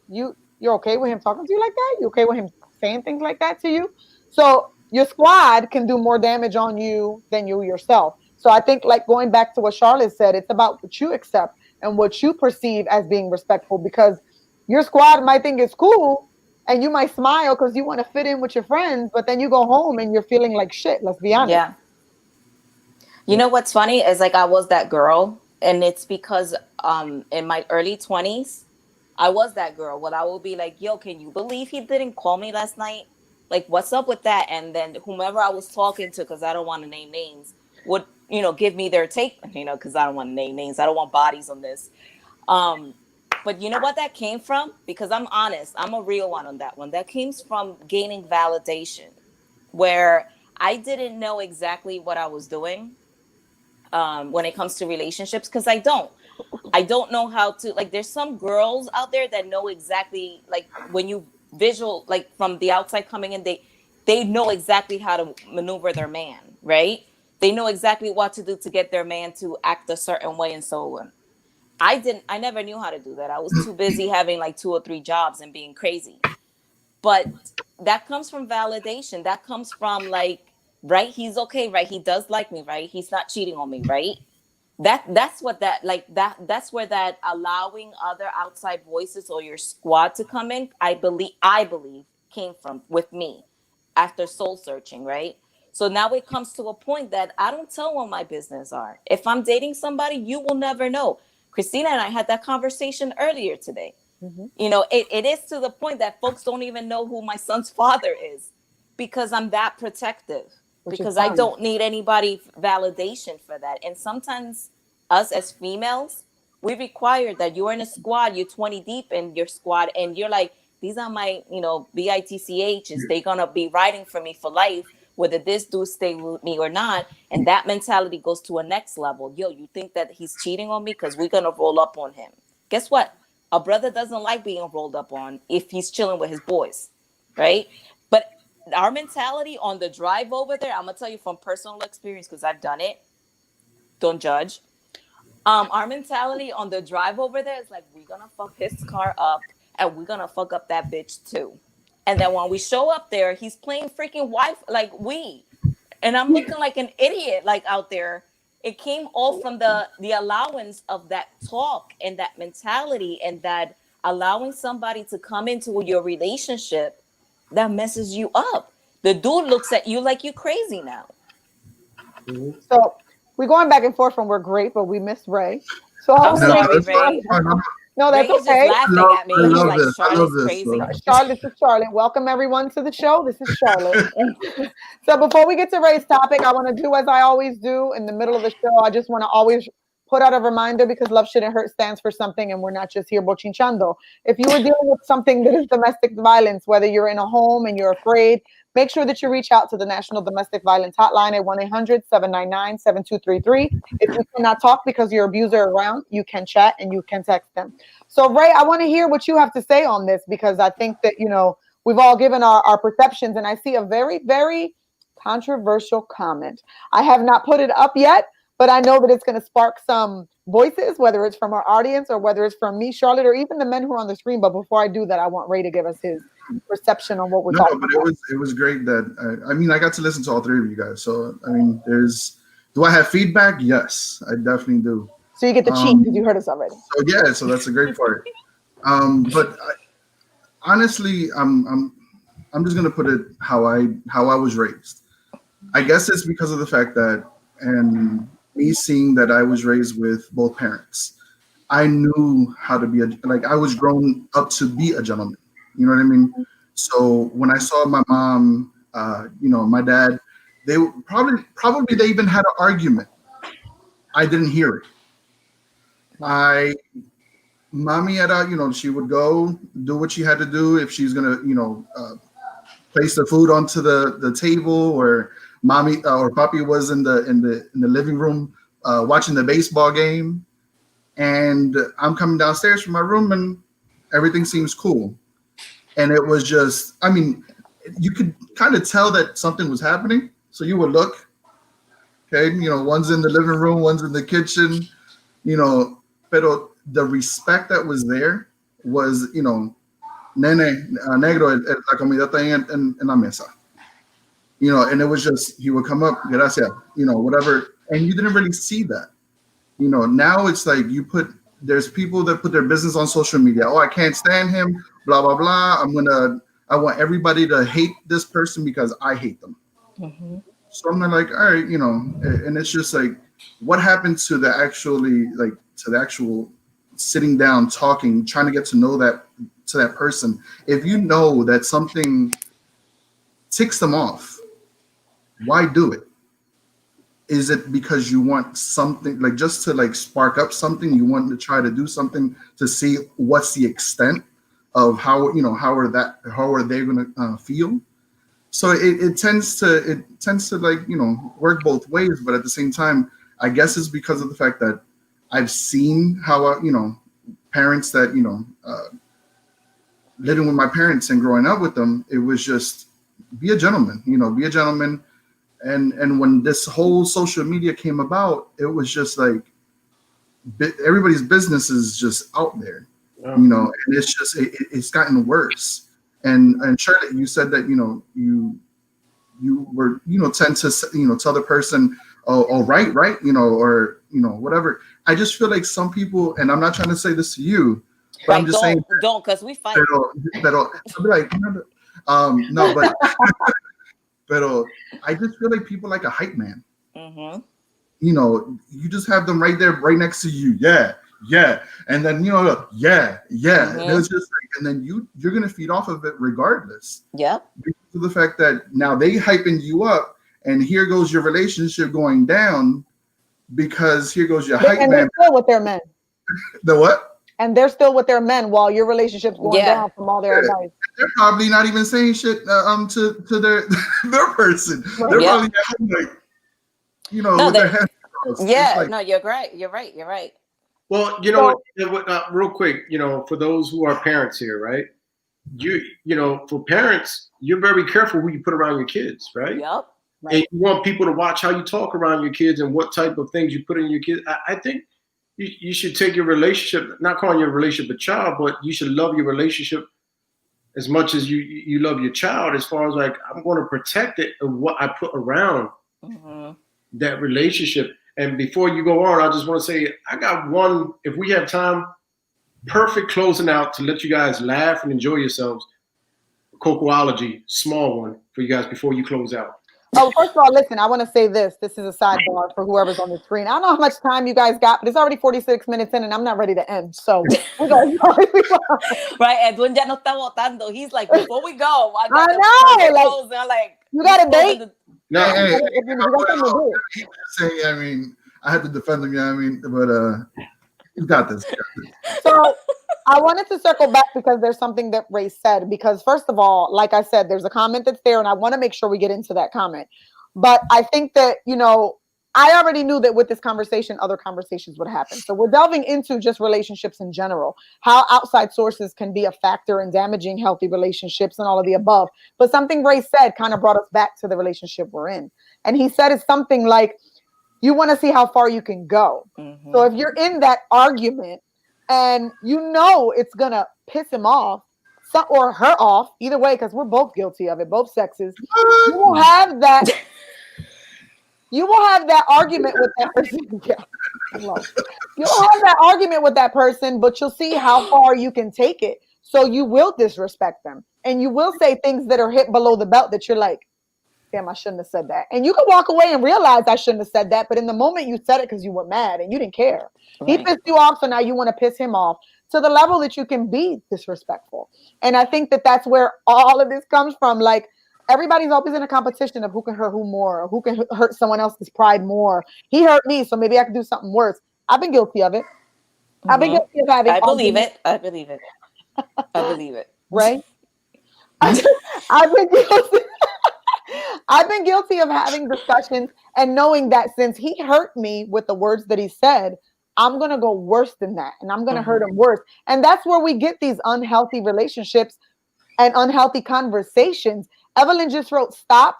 you're okay with him talking to you like that? You okay with him saying things like that to you? So your squad can do more damage on you than you yourself. So I think, like, going back to what Charlotte said, it's about what you accept and what you perceive as being respectful, because your squad might think it's cool and you might smile because you want to fit in with your friends, but then you go home and you're feeling like shit. Let's be honest. Yeah. You know what's funny is, like, I was that girl, and it's because in my early 20s, I was that girl. Well, I will be like, yo, can you believe he didn't call me last night? Like, what's up with that? And then whomever I was talking to, because I don't want to name names, would, give me their take, because I don't want to name names. I don't want bodies on this. But you know what that came from? Because I'm honest, I'm a real one on that one. That came from gaining validation, where I didn't know exactly what I was doing when it comes to relationships, because I don't know how to, like, there's some girls out there that know exactly, like, when you visual, like, from the outside coming in, they know exactly how to maneuver their man, right? They know exactly what to do to get their man to act a certain way and so on. I never knew how to do that. I was too busy having like 2 or 3 jobs and being crazy. But that comes from validation. That comes from, like, right, he's okay, right? He does like me, right? He's not cheating on me, right? That's where that allowing other outside voices or your squad to come in, I believe came from with me after soul searching, right? So now it comes to a point that I don't tell what my business are. If I'm dating somebody, you will never know. Christina and I had that conversation earlier today. Mm-hmm. It is to the point that folks don't even know who my son's father is, because I'm that protective. because I don't need anybody validation for that. And sometimes us as females, we require that you're in a squad, you're 20 deep in your squad, and you're like, these are my, BITCHs. They're going to be riding for me for life, whether this dude stay with me or not. And that mentality goes to a next level. Yo, you think that he's cheating on me because we're going to roll up on him. Guess what? A brother doesn't like being rolled up on if he's chilling with his boys, right? But our mentality on the drive over there, I'm going to tell you from personal experience because I've done it. Don't judge. Our mentality on the drive over there is like, we're going to fuck his car up and we're going to fuck up that bitch too. And then when we show up there, he's playing freaking wife like we. And I'm looking like an idiot like out there. It came all from the allowance of that talk and that mentality and that allowing somebody to come into your relationship that messes you up. The dude looks at you like you crazy now. So we're going back and forth and we're great, but we missed Ray. So I'm sorry, Ray. No, that's Ray is okay. just laughing at me. He's like, Charlotte's crazy. Charlotte, this is Charlotte. Welcome everyone to the show. This is Charlotte. So before we get to Ray's topic, I want to do as I always do in the middle of the show. I just want to always put out a reminder because Love Shouldn't Hurt stands for something and we're not just here bochinchando. If you are dealing with something that is domestic violence, whether you're in a home and you're afraid, make sure that you reach out to the National Domestic Violence Hotline at 1-800-799-7233. If you cannot talk because your abuser around, you can chat and you can text them. So Ray, I want to hear what you have to say on this because I think that, we've all given our perceptions and I see a very, very controversial comment. I have not put it up yet, but I know that it's going to spark some voices, whether it's from our audience or whether it's from me, Charlotte, or even the men who are on the screen. But before I do that, I want Ray to give us his perception on what we're talking about. It was great that, I got to listen to all three of you guys. So, do I have feedback? Yes, I definitely do. So you get the cheat because you heard us already. So that's a great part. Honestly, I'm just gonna put it how I was raised. I guess it's because of the fact that, and me seeing that I was raised with both parents, I knew how to be I was grown up to be a gentleman. You know what I mean? So when I saw my mom, my dad, they probably they even had an argument. I didn't hear it. Mommy had she would go do what she had to do if she's gonna, place the food onto the table, or mommy or papi was in the living room watching the baseball game, and I'm coming downstairs from my room and everything seems cool. And it was just, you could kind of tell that something was happening. So you would look, okay, one's in the living room, one's in the kitchen, pero the respect that was there was, nene, negro, la comida está en la mesa. And it was just, he would come up, gracias, whatever. And you didn't really see that. Now it's like there's people that put their business on social media. Oh, I can't stand him, blah, blah, blah. I want everybody to hate this person because I hate them. Mm-hmm. So I'm like, all right, and it's just like, what happened to the actual sitting down, talking, trying to get to know that person? If you know that something ticks them off, why do it? Is it because you want something, just to spark up something? You want to try to do something to see what's the extent of how are they going to feel? So it tends to work both ways. But at the same time, I guess it's because of the fact that I've seen how parents that living with my parents and growing up with them, it was just be a gentleman, be a gentleman. And when this whole social media came about, it was just like everybody's business is just out there, and it's just it's gotten worse. And Charlotte, you said that you were tend to tell the person, oh right, or whatever. I just feel like some people, and I'm not trying to say this to you, but I'm just saying don't, because we fight. Pero I'll be like, no, but. But I just feel like people like a hype man. Mm-hmm. You just have them right there, right next to you. Yeah. And then, yeah. Mm-hmm. And it's just like, and then you're going to feed off of it regardless. Yeah. Because of the fact that now they hyping you up and here goes your relationship going down because here goes your hype and man. they're still with their men. The what? And they're still with their men while your relationship's going down from all their advice. They're probably not even saying shit to their their person. Right. They're probably like, you know, with their hands crossed. Yeah, like, no, you're right. You're right. Well, you know, real quick, you know, for those who are parents here, right? You know, for parents, you're very careful who you put around your kids, right? Yep. Right. And you want people to watch how you talk around your kids and what type of things you put in your kids. I think you should take your relationship, not calling your relationship a child, but you should love your relationship as much as you love your child, as far as like, I'm going to protect it and what I put around that relationship. And before you go on, I just want to say, I got one, if we have time, perfect closing out to let you guys laugh and enjoy yourselves. Cocoology, small one for you guys before you close out. Oh, first of all, listen, I want to say this. This is a sidebar for whoever's on the screen. I don't know how much time you guys got, but it's already 46 minutes in and I'm not ready to end. So we're going right, Edwin ya no está votando. He's like, before we go, I know, like, close. I'm like, you got a date? No, I mean, I had to defend him, yeah, I mean, but you got this. So I wanted to circle back because there's something that Ray said, because first of all, like I said, there's a comment that's there and I want to make sure we get into that comment. But I think that, you know, I already knew that with this conversation, other conversations would happen. So we're delving into just relationships in general, how outside sources can be a factor in damaging healthy relationships and all of the above. But something Ray said kind of brought us back to the relationship we're in. And he said it's something like, you want to see how far you can go. So if you're in that argument and you know it's going to piss him off or her off, either way, because we're both guilty of it, both sexes, you will have that. You will have that argument with that person. Yeah. You'll have that argument with that person, but you'll see how far you can take it. So you will disrespect them. And you will say things that are hit below the belt that you're like, damn, I shouldn't have said that. And you can walk away and realize I shouldn't have said that. But in the moment you said it because you were mad and you didn't care. Right. He pissed you off. So now you want to piss him off to the level that you can be disrespectful. And I think that that's where all of this comes from. Like, everybody's always in a competition of who can hurt who more, or who can hurt someone else's pride more. He hurt me, so maybe I can do something worse. I've been guilty of it. I've been guilty of having. I believe it. I believe it. Right? I've been guilty. I've been guilty of having discussions and knowing that since he hurt me with the words that he said, I'm going to go worse than that. And I'm going to hurt him worse. And that's where we get these unhealthy relationships and unhealthy conversations. Evelyn just wrote, stop,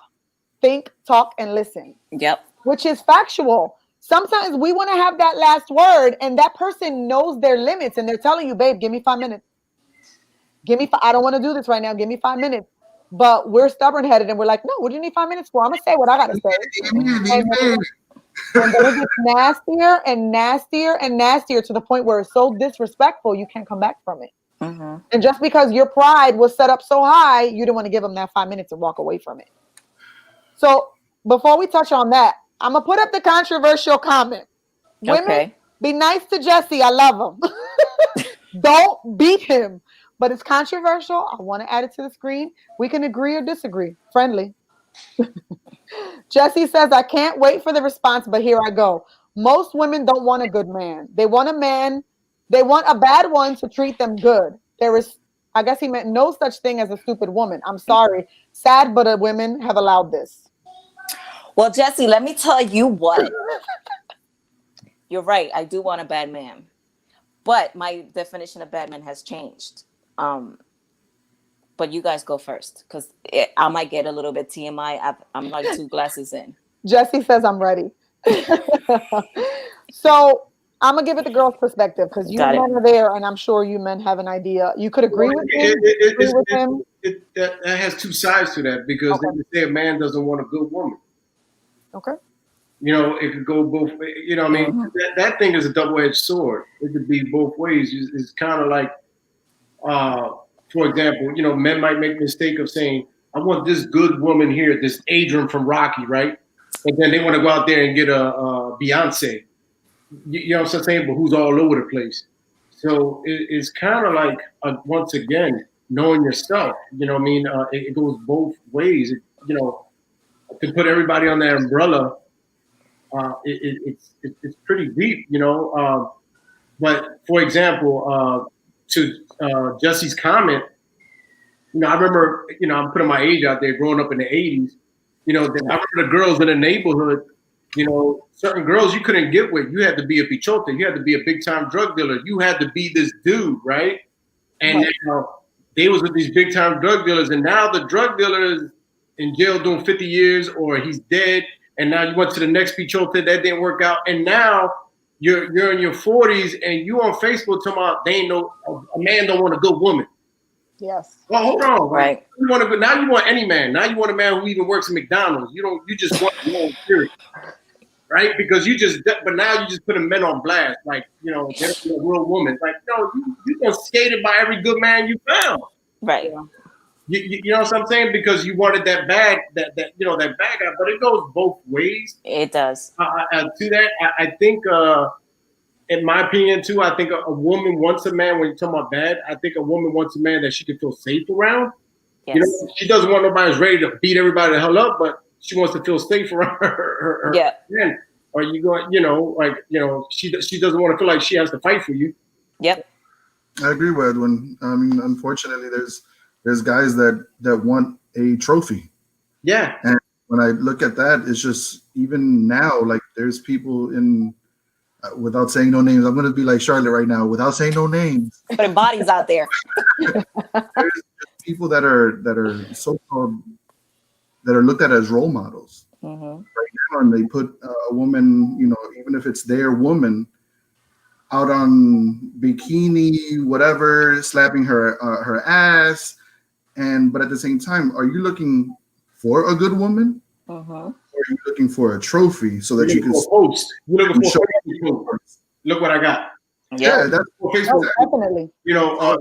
think, talk, and listen. Yep. Which is factual. Sometimes we want to have that last word and that person knows their limits and they're telling you, babe, give me 5 minutes. I don't want to do this right now. Give me 5 minutes. But we're stubborn-headed and we're like, no, what do you need 5 minutes for? I'm going to say what I got to say. And then it gets nastier and nastier and nastier to the point where it's so disrespectful, you can't come back from it. And just because your pride was set up so high, you didn't want to give them that 5 minutes and walk away from it. So before we touch on that, I'm going to put up the controversial comment. Women, be nice to Jesse. I love him. Don't beat him. But it's controversial. I want to add it to the screen. We can agree or disagree. Friendly. Jesse says, I can't wait for the response, but here I go. Most women don't want a good man. They want a man. They want a bad one to treat them good. There is, I guess he meant no such thing as a stupid woman. I'm sorry. Sad, but women have allowed this. Well, Jesse, let me tell you what. You're right. I do want a bad man. But my definition of bad man has changed. But you guys go first because I might get a little bit TMI. I'm like 2 glasses in. Jesse says I'm ready. So I'm going to give it the girl's perspective because you men are there and I'm sure you men have an idea. You could agree with him. That has 2 sides to that because they say a man doesn't want a good woman. Okay. You know, it could go both ways. You know, I mean, that thing is a double-edged sword. It could be both ways. It's kind of like, for example, you know, men might make the mistake of saying, I want this good woman here, this Adrian from Rocky, right? And then they want to go out there and get a Beyonce. You know what I'm saying? But who's all over the place. So it's kind of like, once again, knowing yourself. You know what I mean? It goes both ways. You know, to put everybody on that umbrella, it's pretty deep, you know. But for example, to Jesse's comment, you know, I remember, you know, I'm putting my age out there, growing up in the '80s. You know, I remember the girls in the neighborhood. You know, certain girls you couldn't get with. You had to be a pichote. You had to be a big time drug dealer. You had to be this dude, right? And they was with these big time drug dealers, and now the drug dealer is in jail doing 50 years, or he's dead. And now you went to the next pichote, that didn't work out, and now you're in your 40s and you on Facebook talking about they ain't no a man don't want a good woman. Yes. Well, hold on, Right. You want to, now you want any man. Now you want a man who even works at McDonald's. You just want your own spirit, right? Because but now you just putting men on blast, like, you know, they're a real woman. Like, no, you gonna skated by every good man you found. Right. You know what I'm saying? Because you wanted that bag, that you know, that bag out. But it goes both ways. It does. To that, I think, in my opinion, too, I think a woman wants a man, when you're talking about bad, I think a woman wants a man that she can feel safe around. Yes. You know, she doesn't want nobody who's ready to beat everybody the hell up, but she wants to feel safe around her man. Or you going, you know, like, you know, she doesn't want to feel like she has to fight for you. Yep. I agree with Edwin. I mean, unfortunately, there's guys that want a trophy. Yeah. And when I look at that, it's just, even now, like, there's people in, without saying no names, I'm going to be like Charlotte right now, without saying no names. Putting bodies out there. There's people that are so-called, that are looked at as role models Mm-hmm. right now, and they put a woman, you know, even if it's their woman, out on bikini, whatever, slapping her ass, but at the same time, are you looking for a good woman, Mm-hmm. or are you looking for a trophy so that you can post? You're looking for show? look what I got. Yeah, that's For Facebook, Definitely. you know,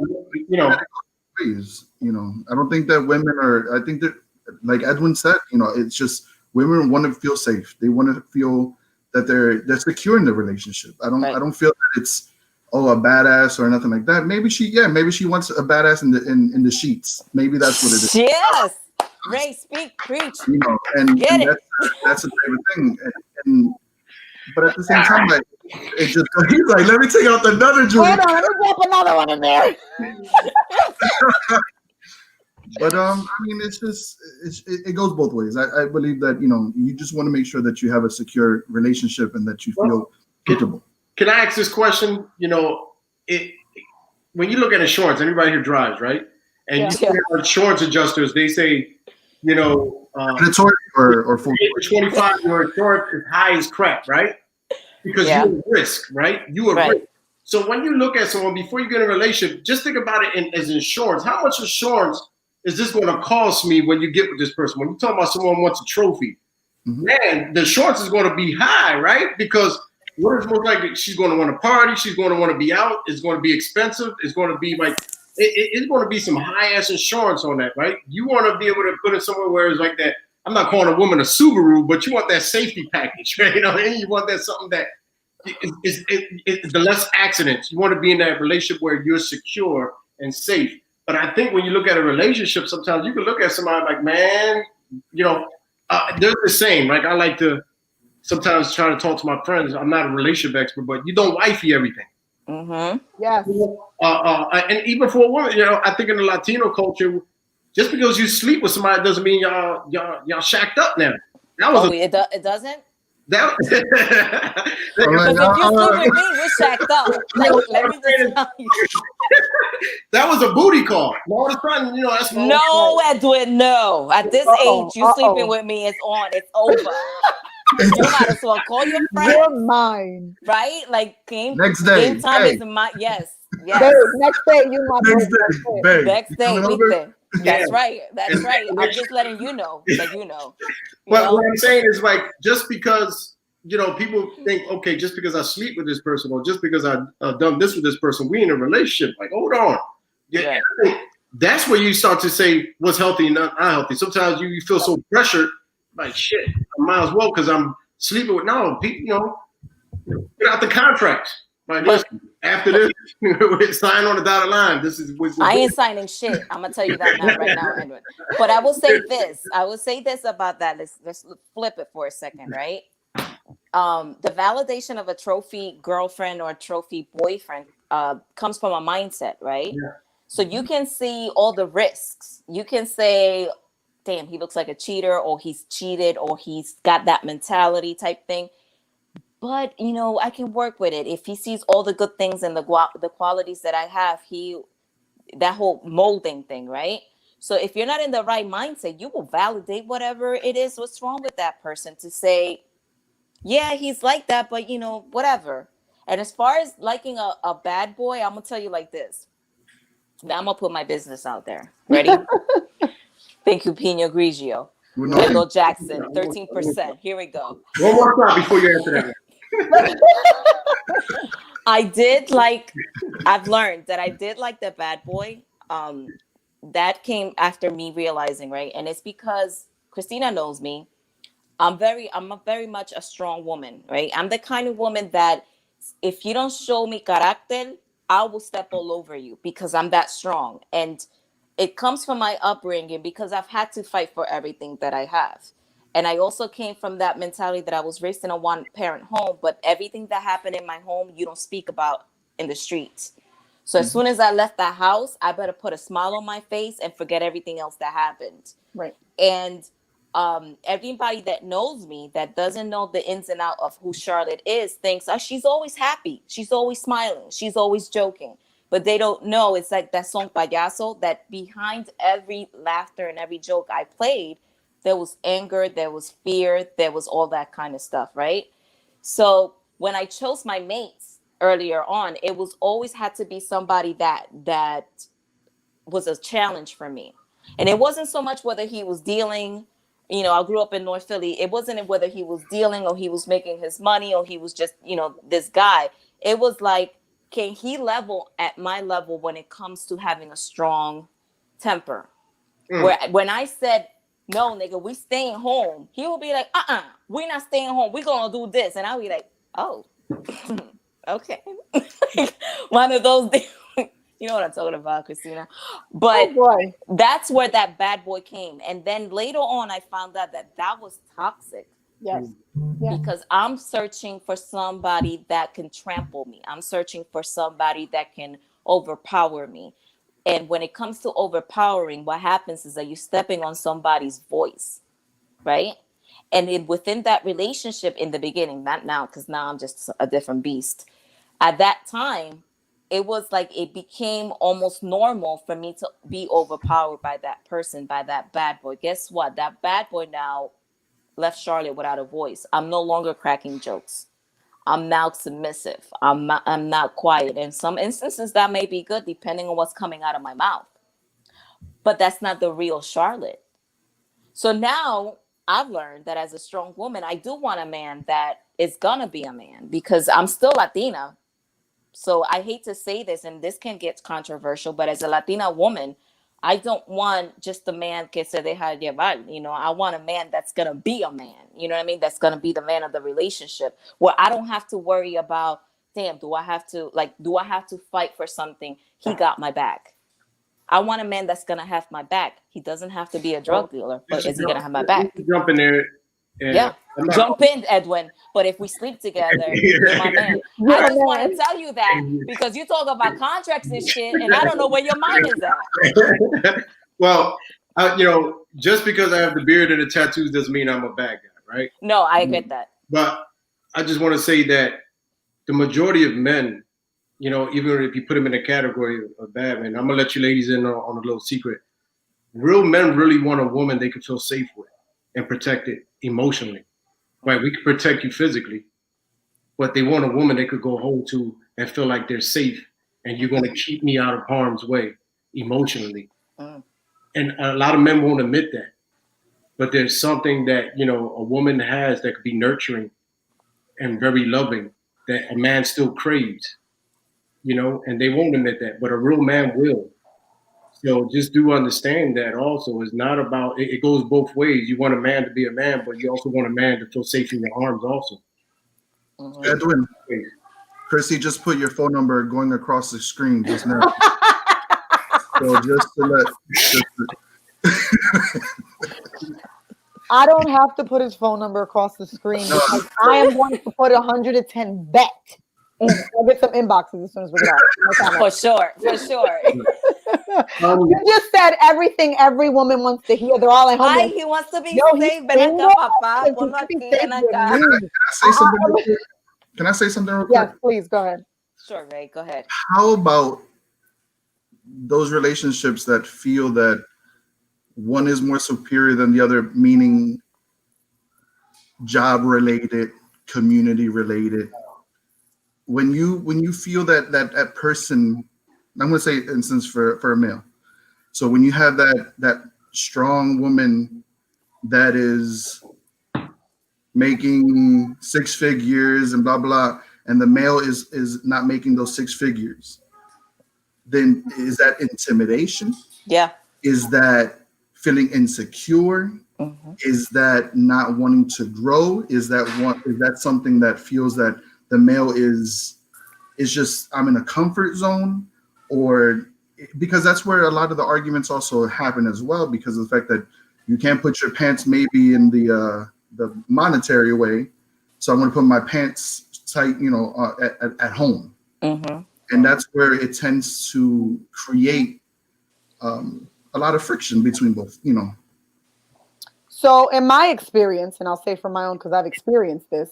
ways. You know, I don't think that women are. I think that, like Edwin said, you know, it's just women want to feel safe. They want to feel that they're secure in the relationship. I don't feel that it's a badass or nothing like that. Maybe she wants a badass in the sheets. Maybe that's what it is. Yes. Ray, speak, preach. You know, and that's the type of thing. But at the same time, like, it just, he's like, let me take out another joint. Hold on, let me drop another one in there. But I mean, it's just it goes both ways. I believe that, you know, you just want to make sure that you have a secure relationship and that you feel comfortable. Can I ask this question? You know, when you look at insurance, everybody here drives, right? And you look at insurance adjusters, they say, you know, or 25, your insurance is high as crap, right? Because you're at risk, right? You are risk. So when you look at someone before you get in a relationship, just think about it as insurance. How much insurance is this going to cost me when you get with this person? When you talk about someone wants a trophy, man, the insurance is going to be high, right? Because what is most likely? She's going to want to party. She's going to want to be out. It's going to be expensive. It's going to be like, it's going to be some high ass insurance on that, right? You want to be able to put it somewhere where it's like that. I'm not calling a woman a Subaru, but you want that safety package, right? You know, and you want that something that is the less accidents. You want to be in that relationship where you're secure and safe. But I think when you look at a relationship, sometimes you can look at somebody like, man, you know, they're the same. Like, I like to sometimes try to talk to my friends. I'm not a relationship expert, but you don't wifey everything. Mm-hmm. Yes. And even for a woman, you know, I think in the Latino culture, just because you sleep with somebody doesn't mean y'all shacked up now. That was it doesn't? That Because if you sleep with me, we're shacked up. Like, let me just tell you. That was a booty call. All of a sudden, you know, that's No, Edwin, no. At this age, you sleeping with me, it's on. It's over. You might as well call your friends. You're mine. Right? Like, game Next day, game time is my, yes. Babe, next day, you my babe. Next day, weekday. That's right. That's right. I'm just letting you know that you know. But what I'm saying is, like, just because, you know, people think, okay, just because I sleep with this person or just because I've done this with this person, we in a relationship. Like, hold on. Yeah. That's where you start to say what's healthy and not healthy. Sometimes you feel so pressured, like, shit, I might as well because I'm sleeping with, no, people, you know, get out the contract. Like, listen, after this, sign on the dotted line. This is what I ain't signing shit. I'm gonna tell you that now, right now, Edwin. But I will say this. I will say this about that. Let's flip it for a second, right? The validation of a trophy girlfriend or a trophy boyfriend comes from a mindset, right? Yeah. So you can see all the risks. You can say, damn, he looks like a cheater, or he's cheated, or he's got that mentality type thing. But you know, I can work with it if he sees all the good things and the qualities that I have. That whole molding thing, right? So if you're not in the right mindset, you will validate whatever it is what's wrong with that person to say, yeah, he's like that, but you know, whatever. And as far as liking a bad boy, I'm gonna tell you like this. Now I'm gonna put my business out there. Ready? Thank you, Pino Grigio. Wendell Jackson, 13%. Here we go. One more time before you answer that. I've learned that I did like the bad boy. That came after me realizing, right? And it's because Christina knows me. I'm very much a strong woman, right? I'm the kind of woman that if you don't show me carácter, I will step all over you because I'm that strong. And it comes from my upbringing because I've had to fight for everything that I have. And I also came from that mentality that I was raised in a one-parent home, but everything that happened in my home, you don't speak about in the streets. So as soon as I left the house, I better put a smile on my face and forget everything else that happened. Right. And everybody that knows me, that doesn't know the ins and out of who Charlotte is, thinks, oh, she's always happy. She's always smiling. She's always joking. But they don't know it's like that song Payaso, that behind every laughter and every joke I played, there was anger, there was fear, there was all that kind of stuff, right? So when I chose my mates earlier on, it was always had to be somebody that was a challenge for me. And it wasn't so much whether he was dealing, you know, I grew up in North Philly. It wasn't whether he was dealing or he was making his money or he was just, you know, this guy. It was like, can he level at my level when it comes to having a strong temper? Where when I said, no, nigga, we staying home, he will be like, we're not staying home. We're going to do this. And I'll be like, oh, okay. One of those things. You know what I'm talking about, Christina. But that's where that bad boy came. And then later on, I found out that was toxic. Yes. Yeah. Because I'm searching for somebody that can trample me. I'm searching for somebody that can overpower me. And when it comes to overpowering, what happens is that you're stepping on somebody's voice, right? And within that relationship in the beginning, not now, because now I'm just a different beast. At that time, it was like it became almost normal for me to be overpowered by that person, by that bad boy. Guess what? That bad boy now left Charlotte without a voice. I'm no longer cracking jokes. I'm now submissive. I'm not quiet. In some instances, that may be good, depending on what's coming out of my mouth. But that's not the real Charlotte. So now I've learned that as a strong woman, I do want a man that is going to be a man because I'm still Latina. So I hate to say this, and this can get controversial, but as a Latina woman, I don't want just a man que se deja llevar. You know, I want a man that's going to be a man. You know what I mean? That's going to be the man of the relationship where I don't have to worry about, damn, do I have to fight for something? He got my back. I want a man that's going to have my back. He doesn't have to be a drug dealer, but is he going to have my back? Jump in there. Yeah. Jump in, Edwin. But if we sleep together, you're my man. I just want to tell you that because you talk about contracts and shit, and I don't know where your mind is at. Well, you know, just because I have the beard and the tattoos doesn't mean I'm a bad guy, right? No, I get that. But I just want to say that the majority of men, you know, even if you put them in a category of bad men, I'm going to let you ladies in on a little secret. Real men really want a woman they can feel safe with and protected emotionally. Right, we can protect you physically, but they want a woman they could go home to and feel like they're safe and you're going to keep me out of harm's way emotionally. And a lot of men won't admit that. But there's something that, you know, a woman has that could be nurturing and very loving that a man still craves, you know, and they won't admit that, but a real man will. So just do understand that also is not about, it goes both ways. You want a man to be a man, but you also want a man to feel safe in your arms also. Edwin, Chrissy, just put your phone number going across the screen just now. So just to let. I don't have to put his phone number across the screen because I am going to put 110 bet. And I'll get some inboxes as soon as we get off. For sure. You just said everything every woman wants to hear. They're all at home. Ay, he wants to be Yo, safe. he's Ven acá, single. papá. Ponlo aquí, ven acá. Can I say something real quick? Yes, please, go ahead. Sure, Ray, go ahead. How about those relationships that feel that one is more superior than the other, meaning job related, community related? When you feel that person, I'm going to say instance for a male. So when you have that strong woman that is making 6 figures and blah blah, and the male is not making those 6 figures, then is that intimidation? Yeah. Is that feeling insecure? Mm-hmm. Is that not wanting to grow? Is that something that feels that the male is just, I'm in a comfort zone? Or because that's where a lot of the arguments also happen as well, because of the fact that you can't put your pants maybe in the monetary way. So I'm going to put my pants tight, at home. Mm-hmm. And that's where it tends to create a lot of friction between both, So in my experience, and I'll say from my own because I've experienced this,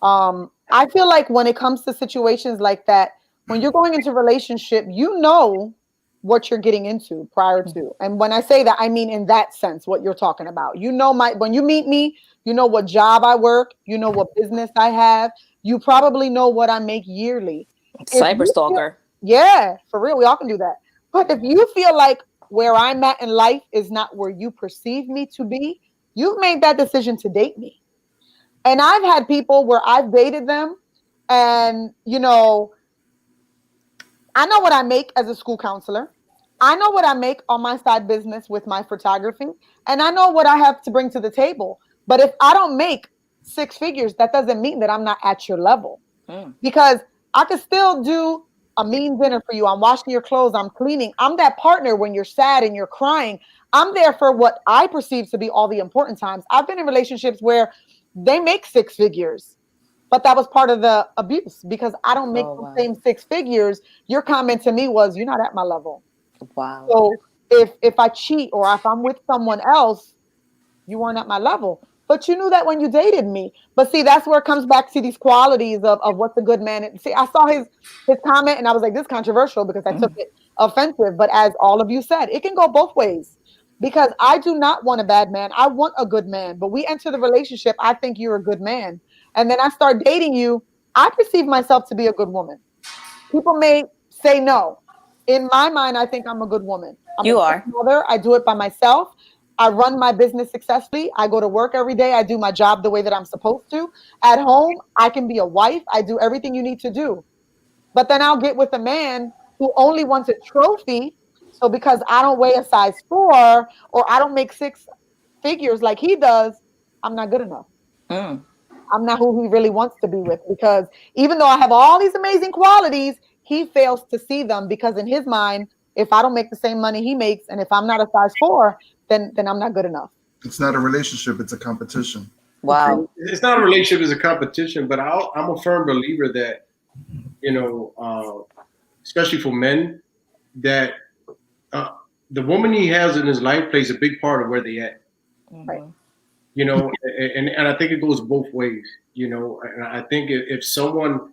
I feel like when it comes to situations like that, when you're going into a relationship, you know what you're getting into prior to. And when I say that, I mean in that sense, what you're talking about. When you meet me, you know what job I work, you know what business I have, you probably know what I make yearly. Cyber stalker. Yeah, for real, we all can do that. But if you feel like where I'm at in life is not where you perceive me to be, you've made that decision to date me. And I've had people where I've dated them and, I know what I make as a school counselor. I know what I make on my side business with my photography. And I know what I have to bring to the table. But if I don't make 6 figures, that doesn't mean that I'm not at your level. Because I could still do a mean dinner for you. I'm washing your clothes. I'm cleaning. I'm that partner when you're sad and you're crying. I'm there for what I perceive to be all the important times. I've been in relationships where they make 6 figures, but that was part of the abuse because I don't make the same 6 figures. Your comment to me was, you're not at my level. Wow. So if I cheat or if I'm with someone else, you weren't at my level. But you knew that when you dated me. But see, that's where it comes back to these qualities of what's a good man. See, I saw his comment and I was like, this is controversial because I took it offensive. But as all of you said, it can go both ways. Because I do not want a bad man. I want a good man. But we enter the relationship, I think you're a good man. And then I start dating you. I perceive myself to be a good woman. People may say no. In my mind, I think I'm a good woman. I'm a mother. I do it by myself. I run my business successfully. I go to work every day. I do my job the way that I'm supposed to. At home, I can be a wife. I do everything you need to do. But then I'll get with a man who only wants a trophy. So because I don't weigh a size 4 or I don't make 6 figures like he does, I'm not good enough. I'm not who he really wants to be with, because even though I have all these amazing qualities, he fails to see them because in his mind, if I don't make the same money he makes and if I'm not a size 4, then I'm not good enough. It's not a relationship, it's a competition. Wow. It's not a relationship, it's a competition, but I'm a firm believer that, especially for men, that the woman he has in his life plays a big part of where they at. Right. And I think it goes both ways, and I think if someone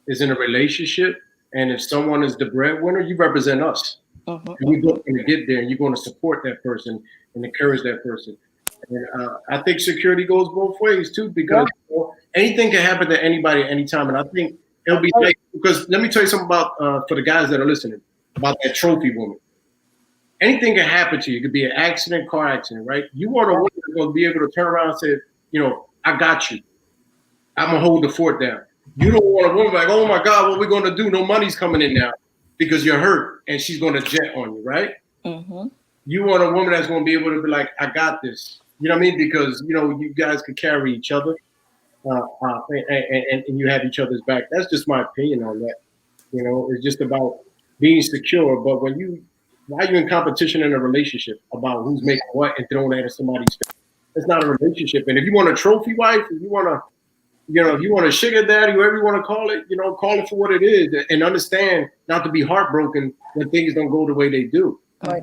is in a relationship and if someone is the breadwinner, you represent us. And we're going to get there and you're going to support that person and encourage that person. And I think security goes both ways too, because anything can happen to anybody at any time. And I think it'll be like, because let me tell you something about, for the guys that are listening, about that trophy woman. Anything can happen to you. It could be an accident, car accident, right? You want a woman that's going to be able to turn around and say, I got you. I'm going to hold the fort down. You don't want a woman like, oh my God, what are we going to do? No money's coming in now because you're hurt and she's going to jet on you, right? You want a woman that's going to be able to be like, I got this. You know what I mean? Because, you guys could carry each other. and you have each other's back. That's just my opinion on that. You know, it's just about being secure. But why are you in competition in a relationship about who's making what and throwing that at somebody's face? It's not a relationship. And if you want a trophy wife, if you want a sugar daddy, whatever you want to call it, call it for what it is, and understand not to be heartbroken when things don't go the way they do. Right.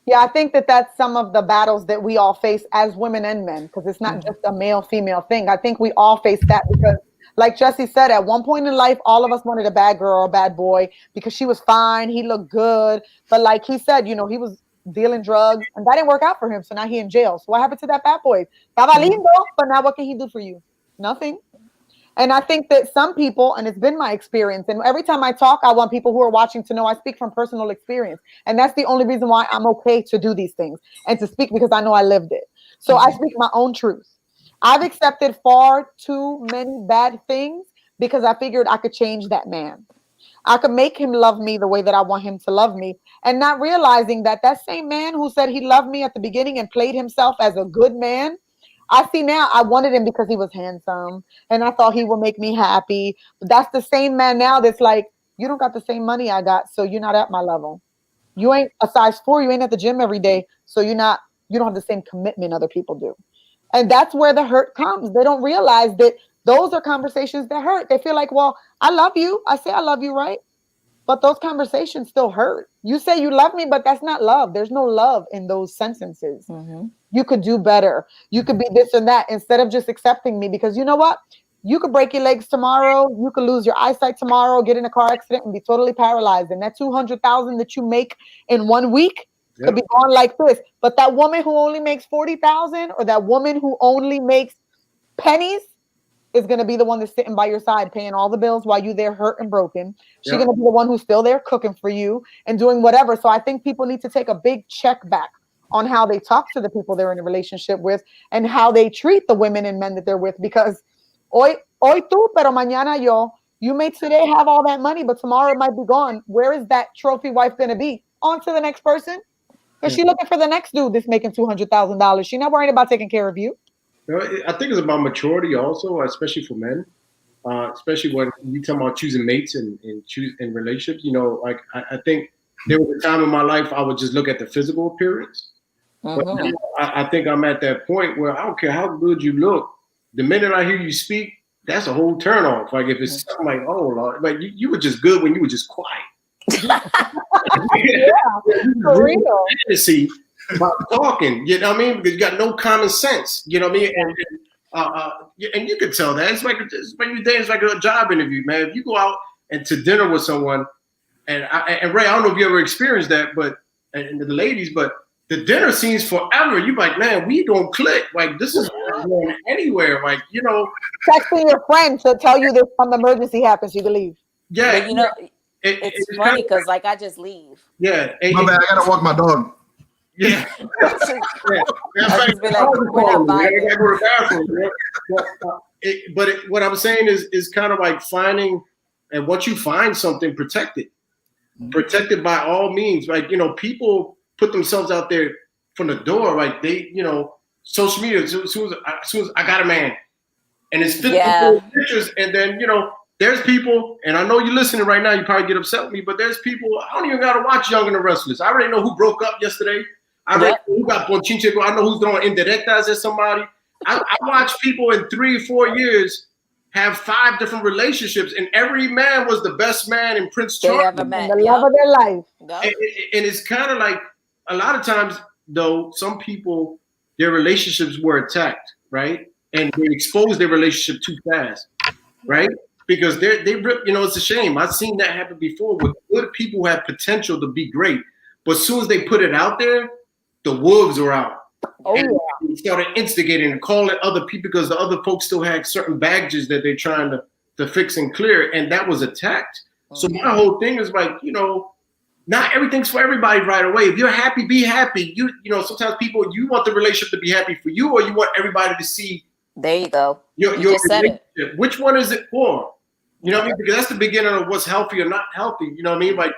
Yeah, I think that's some of the battles that we all face as women and men, because it's not just a male-female thing. I think we all face that because, like Jesse said, at one point in life, all of us wanted a bad girl or a bad boy because she was fine, he looked good. But like he said, he was dealing drugs, and that didn't work out for him. So now he in jail. So what happened to that bad boy? Estaba lindo, but now what can he do for you? Nothing. And I think that some people, and it's been my experience, and every time I talk, I want people who are watching to know I speak from personal experience. And that's the only reason why I'm okay to do these things and to speak, because I know I lived it. So I speak my own truth. I've accepted far too many bad things because I figured I could change that man. I could make him love me the way that I want him to love me, and not realizing that same man who said he loved me at the beginning and played himself as a good man, I see now I wanted him because he was handsome and I thought he would make me happy. But that's the same man now that's like, you don't got the same money I got, so you're not at my level. You ain't a size 4, you ain't at the gym every day, so you don't have the same commitment other people do. And that's where the hurt comes. They don't realize that those are conversations that hurt. They feel like, well, I love you. I say I love you, right? But those conversations still hurt. You say you love me, but that's not love. There's no love in those sentences. You could do better. You could be this and that instead of just accepting me, because you know what? You could break your legs tomorrow. You could lose your eyesight tomorrow, get in a car accident and be totally paralyzed. And that $200,000 that you make in 1 week could be gone like this. But that woman who only makes $40,000, or that woman who only makes pennies, is going to be the one that's sitting by your side paying all the bills while you're there hurt and broken. She's going to be the one who's still there cooking for you and doing whatever. So I think people need to take a big check back on how they talk to the people they're in a relationship with and how they treat the women and men that they're with. Because hoy tú, pero mañana yo. You may today have all that money, but tomorrow it might be gone. Where is that trophy wife going to be? On to the next person. Because she's looking for the next dude that's making $200,000. She's not worried about taking care of you. I think it's about maturity also, especially for men, especially when you talk about choosing mates and relationships. Like I think there was a time in my life I would just look at the physical appearance. But now I think I'm at that point where I don't care how good you look. The minute I hear you speak, that's a whole turn off. Like if it's something like, oh Lord, like you were just good when you were just quiet. For real. Fantasy about talking, you know what I mean? Because you got no common sense, you know what I mean? And you can tell that. It's like when you dance like a job interview, man. If you go out and to dinner with someone, and Ray, I don't know if you ever experienced that, but and the ladies, but the dinner scenes forever. You like, man, we don't click. Like this is not going anywhere. Like texting your friend to tell you that some emergency happens, you can leave. Yeah, but it's funny because like I just leave. Yeah, my bad. I gotta walk my dog. Yeah. I just be like, we're not vibing. But what I'm saying is kind of like finding, and once you find something, protect it. Protect it by all means. Like, people put themselves out there from the door. Like they, social media, as soon as I got a man, and it's 54 pictures, and then, there's people, and I know you're listening right now, you probably get upset with me, but there's people, I don't even got to watch Young and the Restless. I already know who broke up yesterday. I already know who got Ponchinche. I know who's throwing indirectas at somebody. I watch people in 3 or 4 years have 5 different relationships, and every man was the best man in Prince Charming. The love of their life. And it's kind of like, a lot of times, though, some people, their relationships were attacked, right? And they exposed their relationship too fast, right? Because they it's a shame. I've seen that happen before with good people who have potential to be great. But as soon as they put it out there, the wolves are out. They started instigating and calling other people because the other folks still had certain baggages that they're trying to fix and clear. And that was attacked. So my whole thing is like, not everything's for everybody right away. If you're happy, be happy. Sometimes people, you want the relationship to be happy for you, or you want everybody to see. There you go. You just said it. Which one is it for? You know what I mean? Because that's the beginning of what's healthy or not healthy. You know what I mean? Like,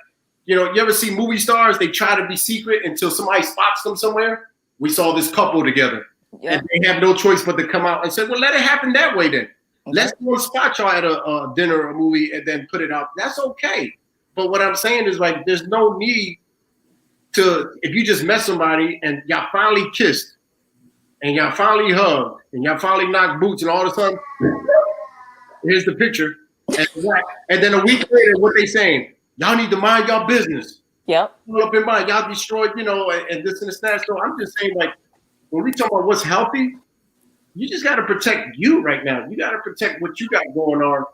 you ever see movie stars, they try to be secret until somebody spots them somewhere? We saw this couple together. Yep. And they have no choice but to come out and say, well, let it happen that way then. Let's go and spot y'all at a dinner or a movie and then put it out. That's okay. But what I'm saying is, like, there's no need to, if you just met somebody and y'all finally kissed and y'all finally hugged and y'all finally knocked boots and all of a sudden, here's the picture. And then a week later, what they saying? Y'all need to mind y'all business. Yep. All up in mind, y'all destroyed, you know, and this and this and that. So I'm just saying, like, when we talk about what's healthy, you just got to protect you right now. You got to protect what you got going on.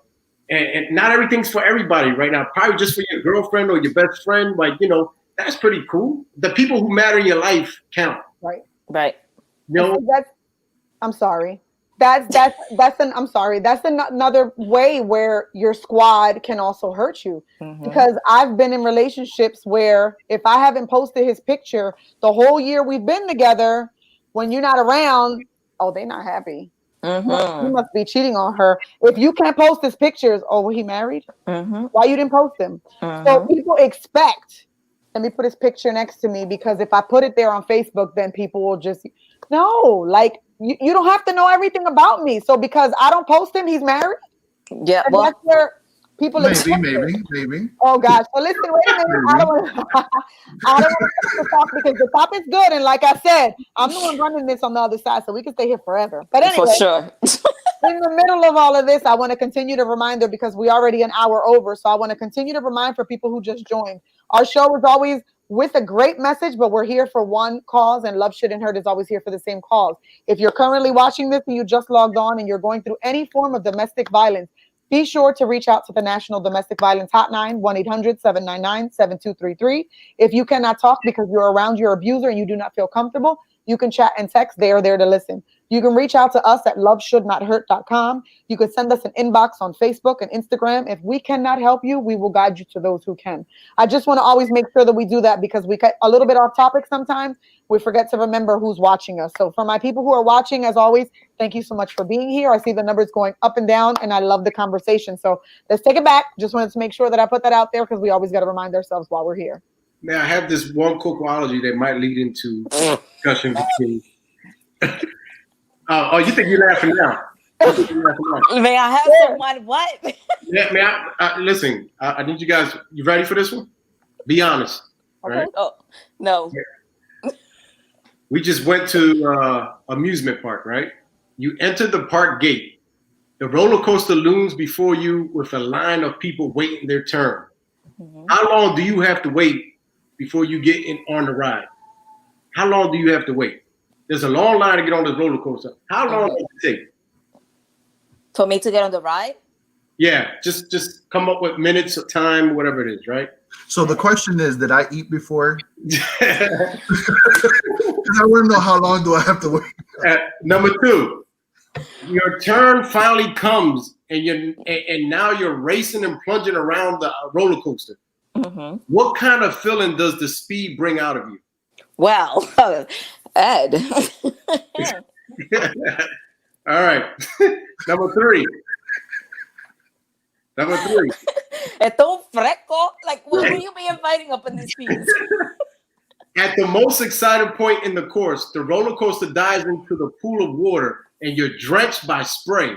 And not everything's for everybody right now. Probably just for your girlfriend or your best friend. Like, you know, that's pretty cool. The people who matter in your life count. Right. Right. You know? I'm sorry. That's another way where your squad can also hurt you. Because I've been in relationships where if I haven't posted his picture the whole year we've been together, when you're not around, oh, they're not happy. He must be cheating on her. If you can't post his pictures, oh, well, he married? Why you didn't post him? So people expect, let me put his picture next to me, because if I put it there on Facebook, then people will just, no, like, you don't have to know everything about me. So because I don't post him, he's married? Yeah, and well, that's where people maybe. Oh gosh. So listen, wait a minute. I don't want to talk because the topic's good. And like I said, I'm the one running this on the other side, so we can stay here forever. But anyway, for sure. in the middle of all of this, I want to continue to remind her, because we already an hour over. So I want to continue to remind for people who just joined. Our show is always with a great message, but we're here for one cause, and Love Shouldn't Hurt is always here for the same cause. If you're currently watching this and you just logged on and you're going through any form of domestic violence, be sure to reach out to the National Domestic Violence Hotline, 1-800-799-7233. If you cannot talk because you're around your abuser and you do not feel comfortable, you can chat and text. They are there to listen. You can reach out to us at loveshouldnothurt.com. You can send us an inbox on Facebook and Instagram. If we cannot help you, we will guide you to those who can. I just want to always make sure that we do that, because we get a little bit off topic sometimes. We forget to remember who's watching us. So for my people who are watching, as always, thank you so much for being here. I see the numbers going up and down, and I love the conversation. So let's take it back. Just wanted to make sure that I put that out there, because we always got to remind ourselves while we're here. Now, I have this one coquology that might lead into discussion between. Oh, you think you're laughing now? May I have someone? What? Yeah, man. Listen, I need you guys. You ready for this one? Be honest. Okay. Right? Oh, no. We just went to amusement park, right? You enter the park gate. The roller coaster looms before you with a line of people waiting their turn. How long do you have to wait before you get in on the ride? How long do you have to wait? There's a long line to get on this roller coaster. How long does it take? For me to get on the ride? Yeah, just come up with minutes of time, whatever it is, right? So the question is, did I eat before? Because I want to know how long do I have to wait. Number 2, your turn finally comes, and now you're racing and plunging around the roller coaster. What kind of feeling does the speed bring out of you? Well, Ed. All right. Number 3. Esto fresco. Like, what will you be inviting up in these fees? At the most exciting point in the course, the roller coaster dives into the pool of water and you're drenched by spray.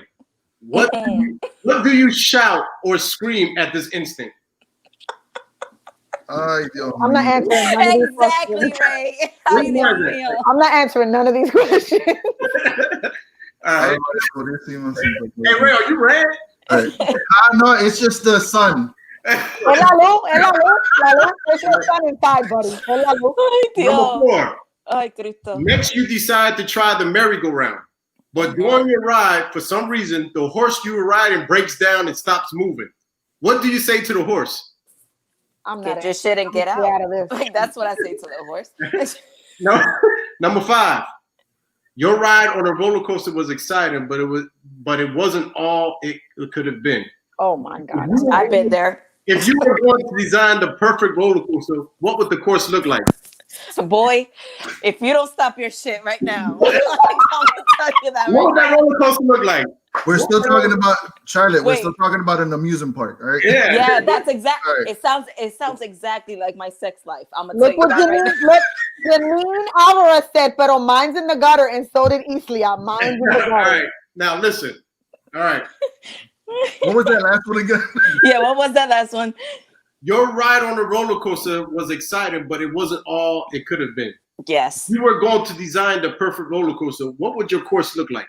What do you shout or scream at this instant? I'm not answering none of these Exactly, Ray. I'm not answering none of these questions. Hey, Ray, are you red? No, it's just the sun. La luz. There's your sun inside, buddy. Number 4. Ay, Cristo. Next, you decide to try the merry-go-round. But during your ride, for some reason, the horse you were riding breaks down and stops moving. What do you say to the horse? I'm not Get your shit and get out. of this. Like, that's what I say to the horse. No. Number 5. Your ride on a roller coaster was exciting, but it wasn't all it could have been. Oh my God. I've been there. If you were going to design the perfect roller coaster, what would the course look like? Boy, if you don't stop your shit right now, I'm gonna tell you that. What would that roller coaster look like? We're still talking about Charlotte. We're still talking about an amusement park, all right? Yeah, that's exactly. Right. It sounds exactly like my sex life. I'm gonna Look tell you that right now. Janine Alvarez said, pero mine's in the gutter, and so did Islia. Mine's in the All gutter. right. Now listen. All right. What was that last one again? Yeah, what was that last one? Your ride on the roller coaster was exciting, but it wasn't all it could have been. Yes. You were going to design the perfect roller coaster. What would your course look like?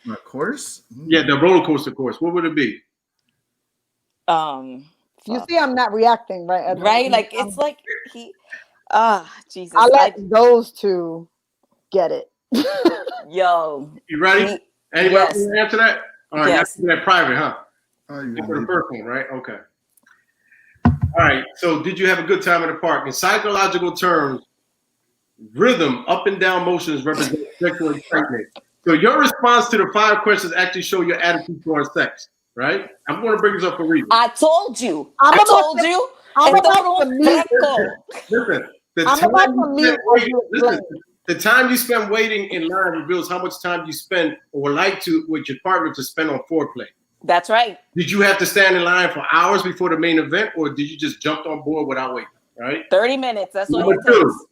My course? Yeah, the roller coaster course. What would it be? You see, I'm not reacting, right? Edwin? Right? Like it's like he Jesus. I'll let those two get it. Yo. You ready? Anybody Yes. want to answer that? All right, Yes. that's that private, huh? Oh, you For the first one, right? Okay. All right. So, did you have a good time in the park? In psychological terms, rhythm, up and down motions represent sexual excitement. So, your response to the 5 questions actually show your attitude towards sex, right? I'm going to bring this up for a reason. I told you. I'm I about told to- you. I'm Esto about no to es mute. fresco. Listen, the I'm time about to you mute spend what waiting- you listen, explained. the time you spend waiting in line reveals how much time you spend or would like to with your partner to spend on foreplay. That's right. Did you have to stand in line for hours before the main event, or did you just jump on board without waiting? Right. 30 minutes. That's all Number it takes.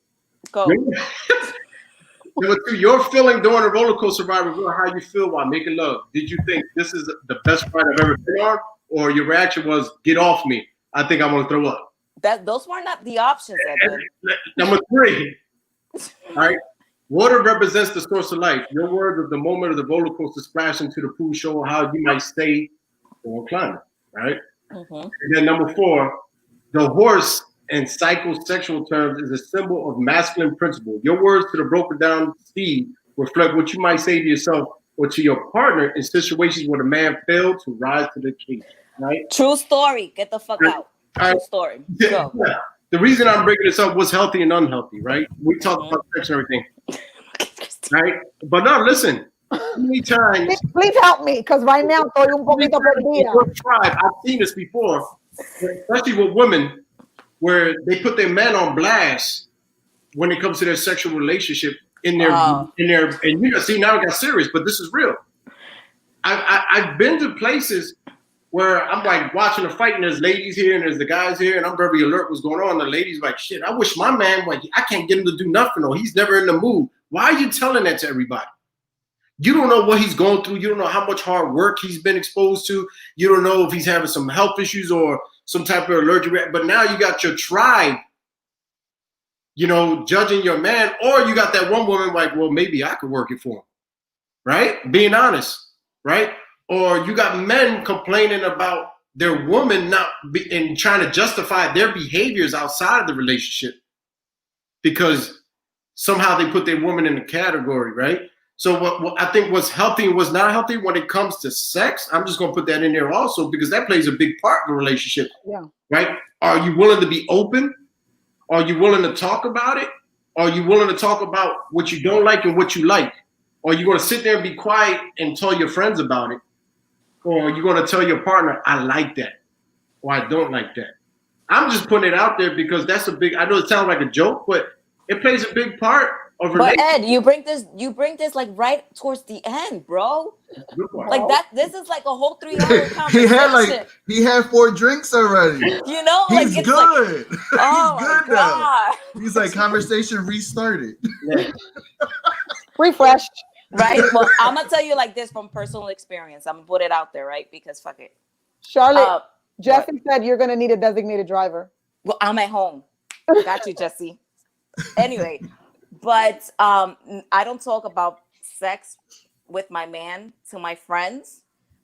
Go. Number 2, your feeling during a roller coaster ride reveal how you feel while making love. Did you think this is the best ride I've ever been on, or your reaction was get off me? I think I'm gonna throw up. Those were not the options, Edwin. Number 3, all right. Water represents the source of life. Your words of the moment of the roller coaster splash into the pool show how you might stay or climb, right? Mm-hmm. And then number 4, the horse in psychosexual terms is a symbol of masculine principle. Your words to the broken down steed reflect what you might say to yourself or to your partner in situations where the man failed to rise to the occasion, right? True story. Get the fuck out. All right. True story. Yeah. Go. The reason I'm bringing this up was healthy and unhealthy, right? We talked about sex and everything, right? But no, listen. How many times? Please help me, because right now estoy un poquito perdida. I've seen this before, especially with women, where they put their men on blast when it comes to their sexual relationship and you know, see, now it got serious, but this is real. I've been to places where I'm like watching a fight and there's ladies here and there's the guys here and I'm very alert what's going on. The ladies like, shit, I wish my man, like, I can't get him to do nothing or he's never in the mood. Why are you telling that to everybody? You don't know what he's going through. You don't know how much hard work he's been exposed to. You don't know if he's having some health issues or some type of allergic reaction. But now you got your tribe, you know, judging your man, or you got that one woman like, well, maybe I could work it for him, right? Being honest, right? Or you got men complaining about their woman and trying to justify their behaviors outside of the relationship because somehow they put their woman in the category, right? So what I think what's healthy and what's not healthy when it comes to sex, I'm just going to put that in there also because that plays a big part in the relationship, right? Are you willing to be open? Are you willing to talk about it? Are you willing to talk about what you don't like and what you like? Or are you going to sit there and be quiet and tell your friends about it? Or are you going to tell your partner, I like that, or I don't like that? I'm just putting it out there because that's a big, I know it sounds like a joke, but it plays a big part of But Ed, you bring this like right towards the end, bro. Like that, this is like a whole 3-hour conversation. he had 4 drinks already. You know, He's like it's good. Like, oh He's good my God. now. He's like conversation restarted. Refreshed. Right? Well, I'm gonna tell you like this from personal experience. I'm gonna put it out there, right? Because fuck it. Charlotte, Jesse said you're gonna need a designated driver. Well, I'm at home. Got you, Jesse. Anyway, but I don't talk about sex with my man to my friends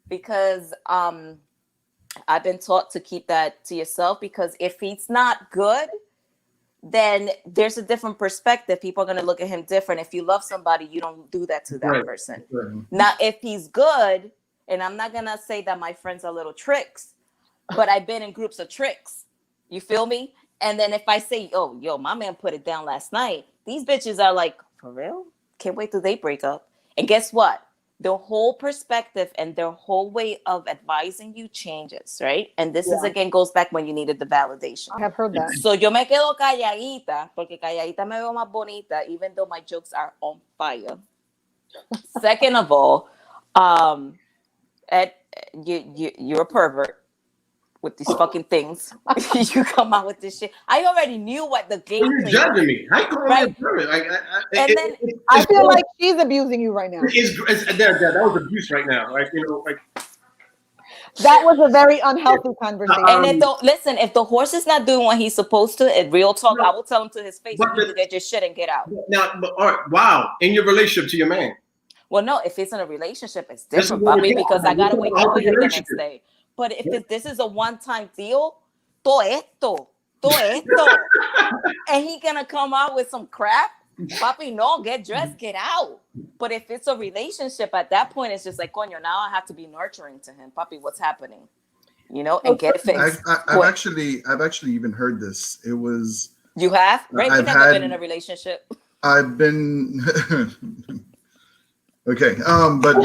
because I've been taught to keep that to yourself because if he's not good, then there's a different perspective. People are going to look at him different. If you love somebody, you don't do that to that person. Right. Now, if he's good, and I'm not going to say that my friends are little tricks, but I've been in groups of tricks. You feel me? And then if I say, oh, yo, my man put it down last night, these bitches are like, for real? Can't wait till they break up. And guess what? Their whole perspective and their whole way of advising you changes, right? And this is again goes back when you needed the validation. I have heard that. So yo me quedo calladita, porque calladita me veo más bonita, even though my jokes are on fire. Second of all, Ed, you're a pervert. with these fucking things. You come out with this shit. I already knew what the game You're plan judging was. me. How you calling me Right. a pervert? And then I feel like she's abusing you right now. That was abuse right now. Like, you know, like That was a very unhealthy conversation. and if the horse is not doing what he's supposed to, in real talk, I will tell him to his face, you need to get your shit and get out. now, all right, wow, in your relationship to your man. Well, no, if it's in a relationship, it's different, Bobby, because I gotta wake up with him the next day. But if this is a one-time deal, todo esto, and he gonna come out with some crap, Papi, no, get dressed, get out. But if it's a relationship, at that point, it's just like, coño, now I have to be nurturing to him. Papi, what's happening? You know, and get it fixed. I've actually even heard this. It was. You have? Right? You've never been in a relationship. I've been. Okay, but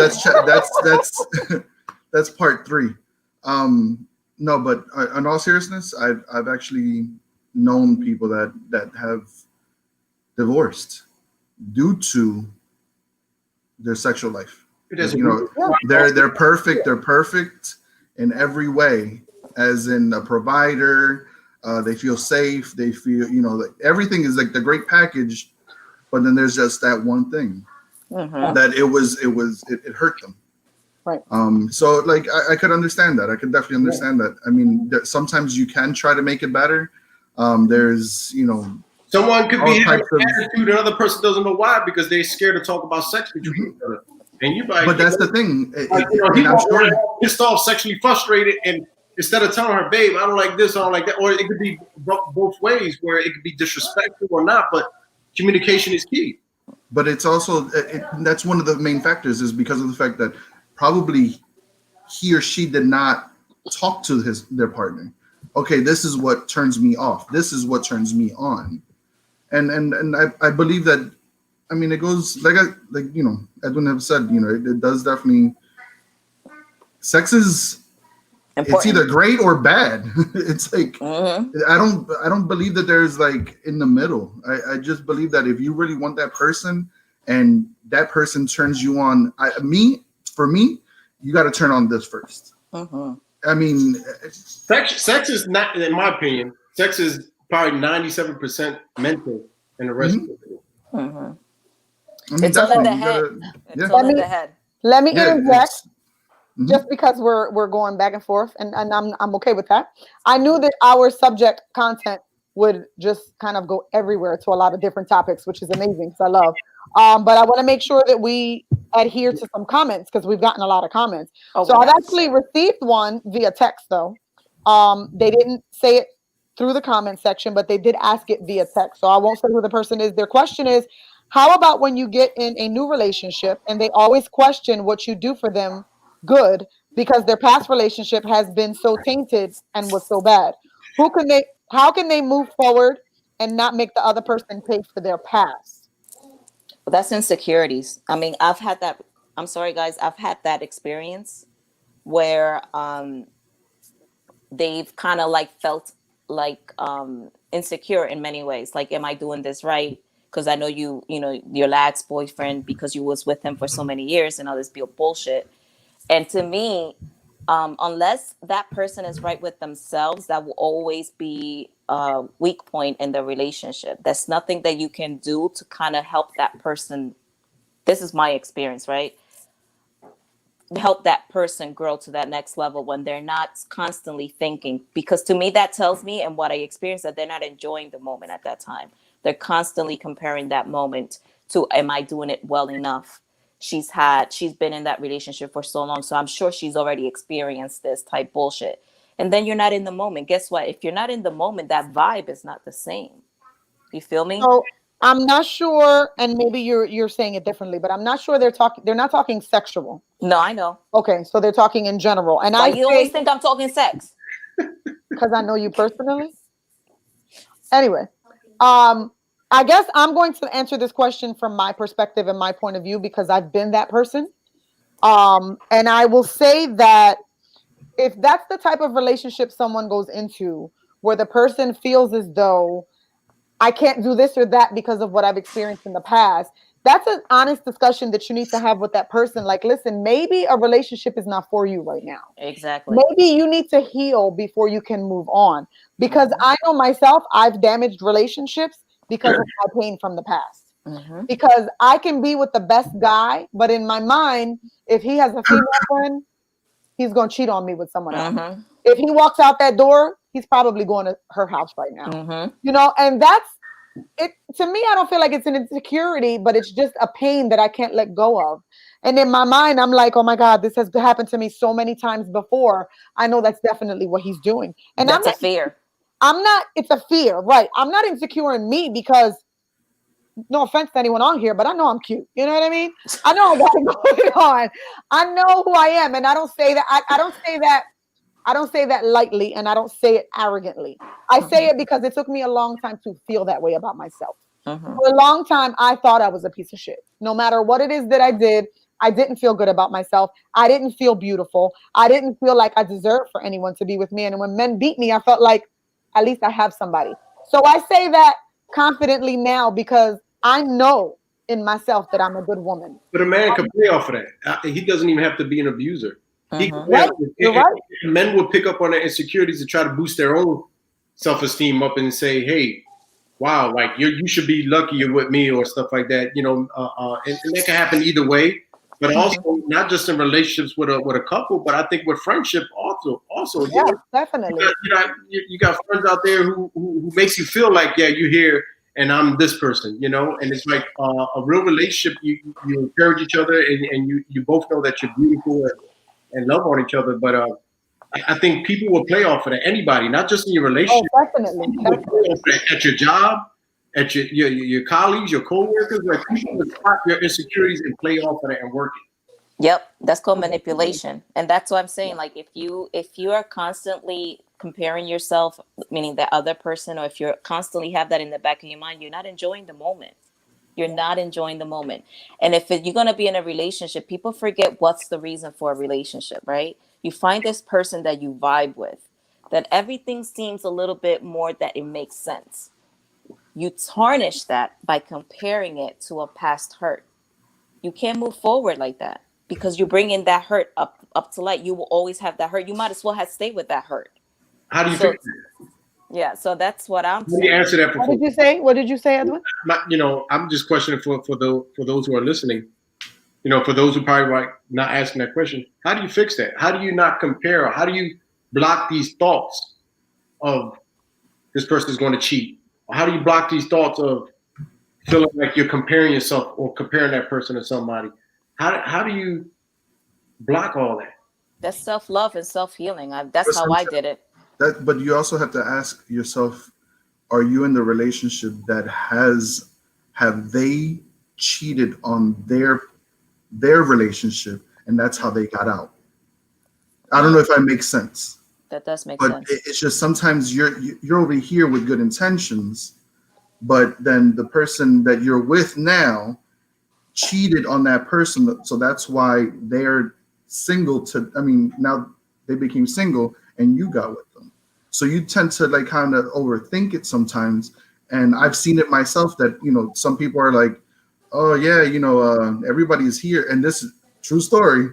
that's part 3. No, but in all seriousness, I've actually known people that have divorced due to their sexual life. You know, they're perfect. They're perfect in every way, as in a provider. They feel safe. They feel, you know, like everything is like the great package, but then there's just that one thing. That it hurt them. Right. So like I could understand that. I could definitely understand that. I mean, sometimes you can try to make it better. There's, you know, someone could be having an attitude, another person doesn't know why because they're scared to talk about sex between each other. And you like, but that's the thing. I'm sure pissed off, sexually frustrated, and instead of telling her, babe, I don't like this, I don't like that, or it could be both ways where it could be disrespectful or not, but communication is key. But it's also that's one of the main factors is because of the fact that probably he or she did not talk to their partner. Okay, this is what turns me off. This is what turns me on, and I believe that. I mean, it goes like you know, Edwin have said, you know, it does definitely. Sex is. Important. It's either great or bad. It's like I don't believe that there's like in the middle. I just believe that if you really want that person and that person turns you on, for me, you got to turn on this first. I mean, sex is not, in my opinion, sex is probably 97% mental and the rest of it. I mean, it's all in the head. It's all in the head. Let me interject. Just because we're going back and forth, and I'm okay with that. I knew that our subject content would just kind of go everywhere to a lot of different topics, which is amazing because I love. But I want to make sure that we adhere to some comments because we've gotten a lot of comments. So I've actually received one via text though. They didn't say it through the comment section, but they did ask it via text. So I won't say who the person is. Their question is, how about when you get in a new relationship and they always question what you do for them good because their past relationship has been so tainted and was so bad? How can they move forward and not make the other person pay for their past? Well, that's insecurities. I mean, I've had that. I'm sorry, guys. I've had that experience where they've kind of like felt like insecure in many ways. Like, am I doing this right? Because I know you know, your lad's boyfriend because you was with him for so many years and all this bullshit. And to me, unless that person is right with themselves, that will always be a weak point in the relationship. That's nothing that you can do to kind of help that person. This is my experience, right? Help that person grow to that next level when they're not constantly thinking. Because to me, that tells me, and what I experienced, that they're not enjoying the moment at that time. They're constantly comparing that moment to, am I doing it well enough? She's been in that relationship for so long, so I'm sure she's already experienced this type bullshit. And then you're not in the moment. Guess what? If you're not in the moment, that vibe is not the same. You feel me? So I'm not sure, and maybe you're saying it differently, but I'm not sure they're not talking sexual. No, I know. Okay, so they're talking in general. And Why you always think I'm talking sex? Because I know you personally. Anyway, I guess I'm going to answer this question from my perspective and my point of view because I've been that person. And I will say that if that's the type of relationship someone goes into where the person feels as though I can't do this or that because of what I've experienced in the past, that's an honest discussion that you need to have with that person. Like, listen, maybe a relationship is not for you right now. Exactly. Maybe you need to heal before you can move on. Because I know myself, I've damaged relationships because of my pain from the past. Because I can be with the best guy, but in my mind, if he has a female friend, he's going to cheat on me with someone else. If he walks out that door, he's probably going to her house right now. You know, and that's it. To me, I don't feel like it's an insecurity, but it's just a pain that I can't let go of. And in my mind, I'm like, oh my God, this has happened to me so many times before. I know that's definitely what he's doing. And that's a fear. It's a fear, right? I'm not insecure in me because, no offense to anyone on here, but I know I'm cute. You know what I mean? I know I got it going on. I know who I am. And I don't say that. I don't say that. I don't say that lightly, and I don't say it arrogantly. I say it because it took me a long time to feel that way about myself. For a long time, I thought I was a piece of shit. No matter what it is that I did, I didn't feel good about myself. I didn't feel beautiful. I didn't feel like I deserved for anyone to be with me. And when men beat me, I felt like at least I have somebody. So I say that confidently now because I know in myself that I'm a good woman. But a man can play off of that. He doesn't even have to be an abuser. Right. You're right. Men will pick up on their insecurities and try to boost their own self-esteem up and say, hey, wow, like you should be lucky you're with me or stuff like that. You know, and that can happen either way. But also not just in relationships with a couple, but I think with friendship also. Yeah, definitely. You got friends out there who makes you feel like, yeah, you're here and I'm this person, you know, and it's like a real relationship. You encourage each other and you both know that you're beautiful and love on each other. But I think people will play off of that. Anybody, not just in your relationship. Oh, definitely. At your job, at your colleagues, your coworkers, like people will spot your insecurities and play off of that and work it. Yep, that's called manipulation, and that's what I'm saying. Like if you are constantly comparing yourself, meaning the other person, or if you constantly have that in the back of your mind, you're not enjoying the moment. You're not enjoying the moment. And if you're going to be in a relationship, people forget what's the reason for a relationship, right? You find this person that you vibe with, that everything seems a little bit more that it makes sense. You tarnish that by comparing it to a past hurt. You can't move forward like that because you're bringing that hurt up to light. You will always have that hurt. You might as well have stayed with that hurt. How do you fix that? Yeah, so that's what I'm saying. Let me answer that. What did you say? What did you say, Edwin? You know, I'm just questioning for those who are listening. You know, for those who probably like not asking that question, how do you fix that? How do you not compare? Or how do you block these thoughts of this person is going to cheat? Or how do you block these thoughts of feeling like you're comparing yourself or comparing that person to somebody? How do you block all that? That's self-love and self-healing. That's how I did it. But you also have to ask yourself, are you in the relationship that have they cheated on their relationship and that's how they got out? I don't know if that makes sense. That does make sense. But it's just sometimes you're over here with good intentions, but then the person that you're with now cheated on that person. So that's why they're single now they became single and you got with them. So you tend to like kind of overthink it sometimes. And I've seen it myself that, you know, some people are like, oh yeah, you know, everybody's here. And this is true story.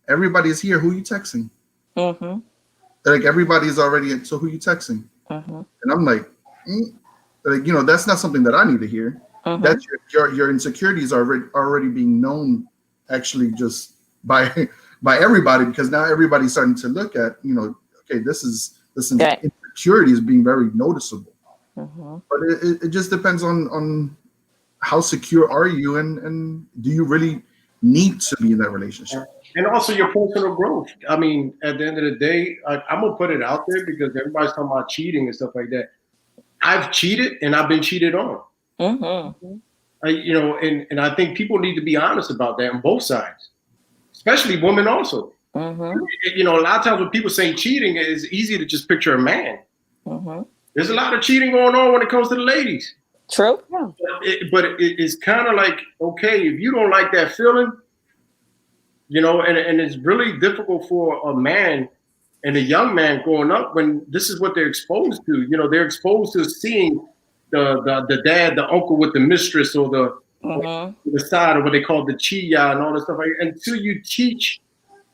Everybody's here. Who are you texting? Mm-hmm. Like everybody's already, so who are you texting? Mm-hmm. And I'm like, like, you know, that's not something that I need to hear. Mm-hmm. That's your insecurities are already being known actually just by everybody, because now everybody's starting to look at, you know, okay, this insecurity is being very noticeable. Mm-hmm. But it just depends on how secure are you and do you really need to be in that relationship? And also your personal growth. I mean, at the end of the day, I'm going to put it out there because everybody's talking about cheating and stuff like that. I've cheated and I've been cheated on. Mm-hmm. You know, and I think people need to be honest about that on both sides, especially women also. Mm-hmm. You know, a lot of times when people say cheating, it's easy to just picture a man. Mm-hmm. There's a lot of cheating going on when it comes to the ladies. True. But it's kind of like, okay, if you don't like that feeling, you know, and it's really difficult for a man and a young man growing up when this is what they're exposed to. You know, they're exposed to seeing the dad, the uncle with the mistress, or the side, or what they call the chia and all this stuff. Until you teach,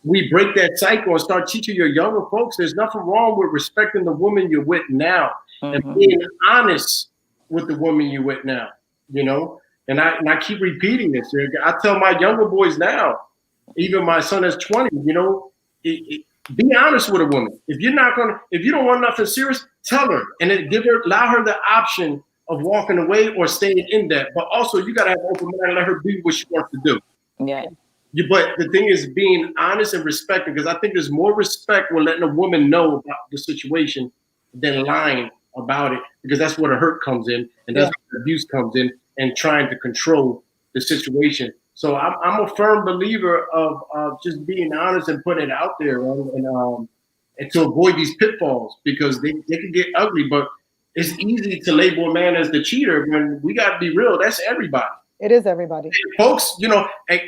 we break that cycle and start teaching your younger folks. There's nothing wrong with respecting the woman you're with now and being honest with the woman you're with now. You know, and I keep repeating this. I tell my younger boys now, even my son is 20. You know, be honest with a woman. If you don't want nothing serious, tell her, and then allow her the option of walking away or staying in that. But also, you gotta have an open mind and let her do what she wants to do. Yeah. But the thing is being honest and respecting, because I think there's more respect when letting a woman know about the situation than lying about it, because that's where the hurt comes in, and that's where the abuse comes in, and trying to control the situation. So I'm a firm believer of just being honest and putting it out there, and to avoid these pitfalls, because they can get ugly. But it's easy to label a man as the cheater when we got to be real. That's everybody. It is everybody. And folks, you know, and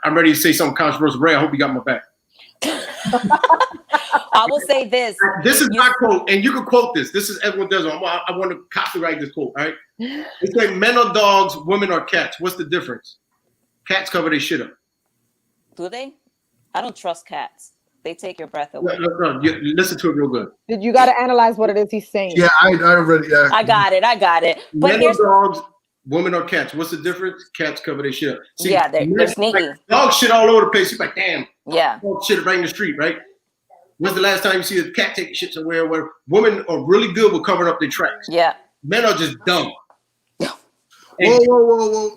I'm ready to say something controversial. Ray, I hope you got my back. I will say this. This is my quote, and you can quote this. This is Edwin Desamour. I want to copyright this quote, all right? It's like men are dogs, women are cats. What's the difference? Cats cover their shit up. Do they? I don't trust cats. They take your breath away. No, you listen to it real good. You got to analyze what it is he's saying. Yeah, I already. I got it. But Men are dogs, women are cats. What's the difference? Cats cover their shit up. See, yeah, they're sneaky. Like, dog shit all over the place. You're like, damn. Yeah. Dog shit right in the street, right? When's the last time you see a cat take shit somewhere where women are really good with covering up their tracks? Yeah. Men are just dumb. Whoa.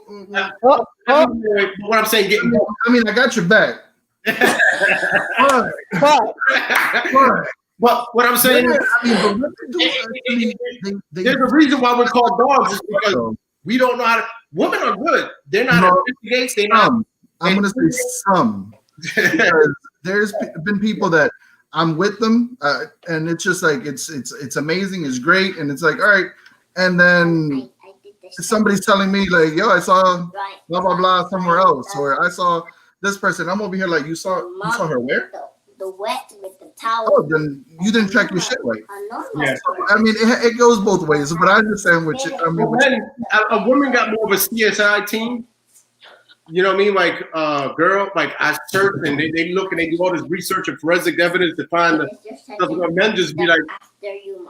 What I'm saying, I mean, I got your back. But what I'm saying is, there's a reason why we're called dogs, is because we don't know how to. Women are good. They're not investigates. They're not. I'm going to say some. Because there's been people that I'm with them, and it's just like it's amazing, it's great, and it's like, all right, and then somebody's telling me like, yo, I saw blah blah blah somewhere else, or I saw this person. I'm over here like, you saw her where? The wet with the towel. Oh, then you didn't check your shit right. Yeah. I mean, it goes both ways, but I understand what you. I mean, a woman got more of a CSI team. You know what I mean? Like girl, like I search and they look and they do all this research and forensic evidence to find the stuff. Men just be like, you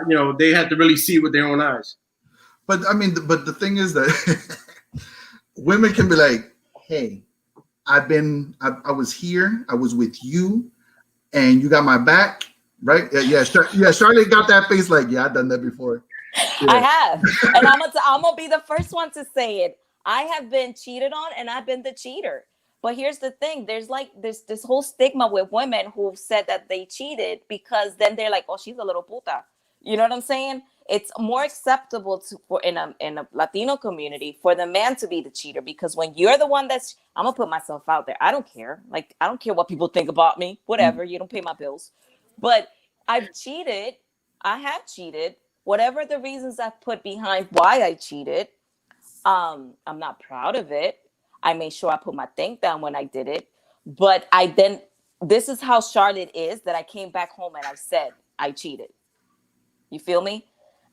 know, they had to really see it with their own eyes. But I mean, but the thing is that women can be like, hey, I was here, I was with you, and you got my back, right? Yeah, Charlotte got that face like, yeah, I've done that before. Yeah. I have, and I'm gonna be the first one to say it. I have been cheated on, and I've been the cheater. But here's the thing: there's like this whole stigma with women who said that they cheated, because then they're like, "Oh, she's a little puta." You know what I'm saying? It's more acceptable in a Latino community for the man to be the cheater, because when you're the one I'm gonna put myself out there. I don't care. Like, I don't care what people think about me. Whatever. You don't pay my bills. But I've cheated. I have cheated. Whatever the reasons I've put behind why I cheated. I'm not proud of it. I made sure I put my thing down when I did it. But this is how Charlotte is, that I came back home and I said I cheated. You feel me?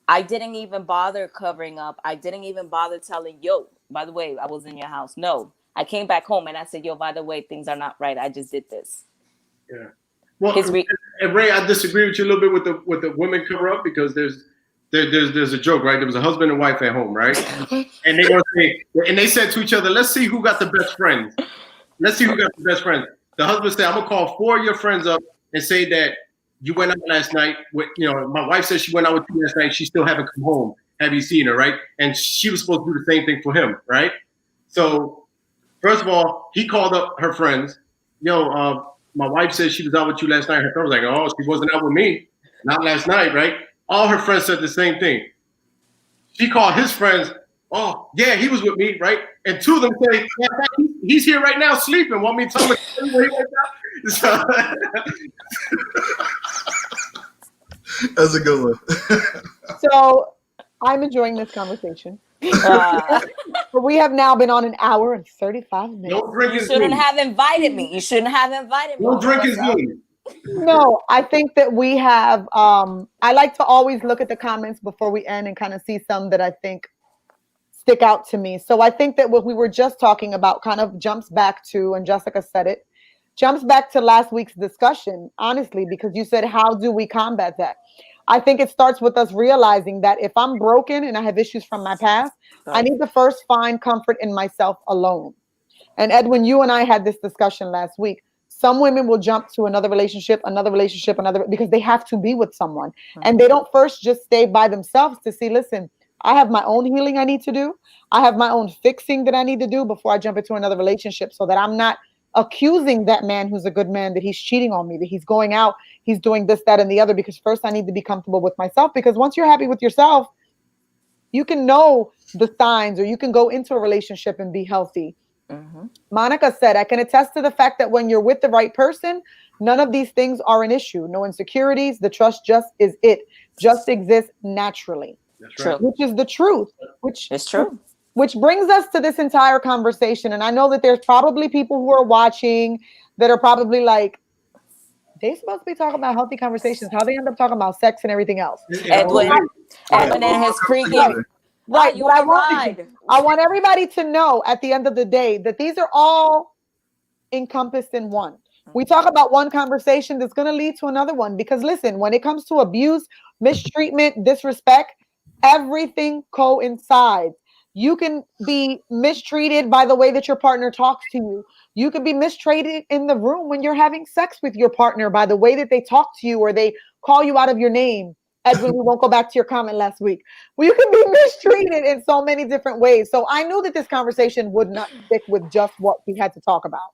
I didn't even bother covering up. I didn't even bother telling, yo, by the way, I was in your house. No, I came back home and I said, yo, by the way, things are not right. I just did this. Yeah. Well, and Ray, I disagree with you a little bit with the women cover up, because there's a joke, right? There was a husband and wife at home, right? And they said to each other, let's see who got the best friends. Let's see who got the best friends. The husband said, I'm gonna call 4 of your friends up and say that you went out last night with, you know, my wife said she went out with you last night. She still haven't come home. Have you seen her, right? And she was supposed to do the same thing for him, right? So first of all, he called up her friends. Yo, my wife said she was out with you last night. Her friend was like, oh, she wasn't out with me. Not last night, right? All her friends said the same thing. She called his friends. Oh, yeah, he was with me, right? And 2 of them say, yeah, he's here right now sleeping. Want me to tell him where he went out? So, that's a good one. So I'm enjoying this conversation. But we have now been on an hour and 35 minutes. Don't drink You his shouldn't food. have invited me. You shouldn't have invited me. Don't drink his food. No, I think that we have, I like to always look at the comments before we end and kind of see some that I think stick out to me. So I think that what we were just talking about kind of jumps back to, and Jessica said it, jumps back to last week's discussion, honestly, because you said, how do we combat that? I think it starts with us realizing that if I'm broken and I have issues from my past, I Right. need to first find comfort in myself alone. And Edwin, you and I had this discussion last week. Some women will jump to another relationship, another, because they have to be with someone. And they don't first just stay by themselves to see, listen, I have my own healing I need to do. I have my own fixing that I need to do before I jump into another relationship, so that I'm not accusing that man who's a good man that he's cheating on me, that he's going out, he's doing this, that, and the other, because first I need to be comfortable with myself. Because once you're happy with yourself, you can know the signs, or you can go into a relationship and be healthy. Mm-hmm. Monica said, I can attest to the fact that when you're with the right person, none of these things are an issue. No insecurities. The trust just is it, just exists naturally, That's True. right. which is the truth, which It's true. which brings us to this entire conversation. And I know that there's probably people who are watching that are probably like, they supposed to be talking about healthy conversations. How they end up talking about sex and everything else. Edwin, Yeah. Edwin and his pregame. Together. Right. You But on a ride. I want everybody to know at the end of the day that these are all encompassed in one. We talk about one conversation that's going to lead to another one, because listen, when it comes to abuse, mistreatment, disrespect, everything coincides. You can be mistreated by the way that your partner talks to you. You can be mistreated in the room when you're having sex with your partner by the way that they talk to you, or they call you out of your name. Edwin, we won't go back to your comment last week. Well, you can be mistreated in so many different ways. So I knew that this conversation would not stick with just what we had to talk about.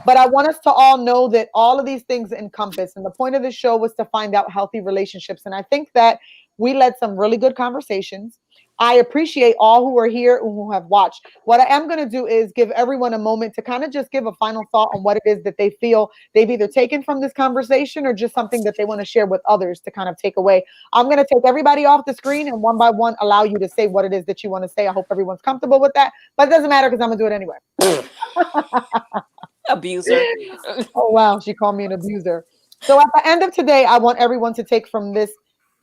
But I want us to all know that all of these things encompass. And the point of the show was to find out healthy relationships. And I think that we led some really good conversations. I appreciate all who are here and who have watched. What I am going to do is give everyone a moment to kind of just give a final thought on what it is that they feel they've either taken from this conversation, or just something that they want to share with others to kind of take away. I'm going to take everybody off the screen and one by one allow you to say what it is that you want to say. I hope everyone's comfortable with that, but it doesn't matter because I'm going to do it anyway. Abuser. Oh, wow. She called me an abuser. So at the end of today, I want everyone to take from this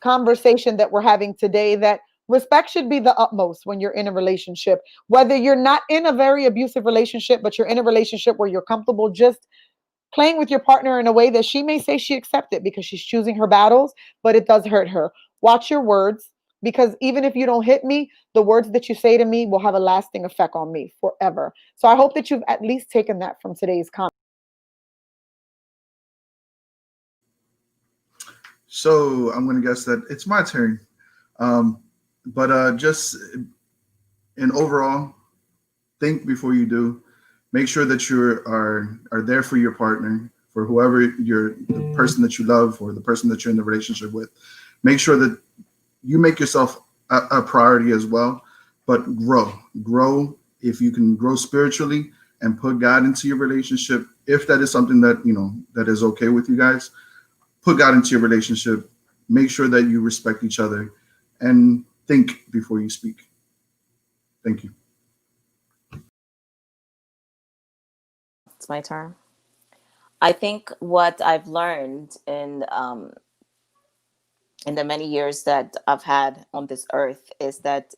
conversation that we're having today that respect should be the utmost when you're in a relationship. Whether you're not in a very abusive relationship, but you're in a relationship where you're comfortable just playing with your partner in a way that she may say she accepted because she's choosing her battles, but it does hurt her. Watch your words, because even if you don't hit me, the words that you say to me will have a lasting effect on me forever. So I hope that you've at least taken that from today's conversation. So I'm going to guess that it's my turn. But just in overall, think before you do. Make sure that you are there for your partner, for whoever the person that you love, or the person that you're in the relationship with. Make sure that you make yourself a priority as well. But grow. If you can grow spiritually and put God into your relationship, if that is something that that is okay with you guys, put God into your relationship. Make sure that you respect each other, and think before you speak. Thank you. It's my turn. I think what I've learned in the many years that I've had on this earth is that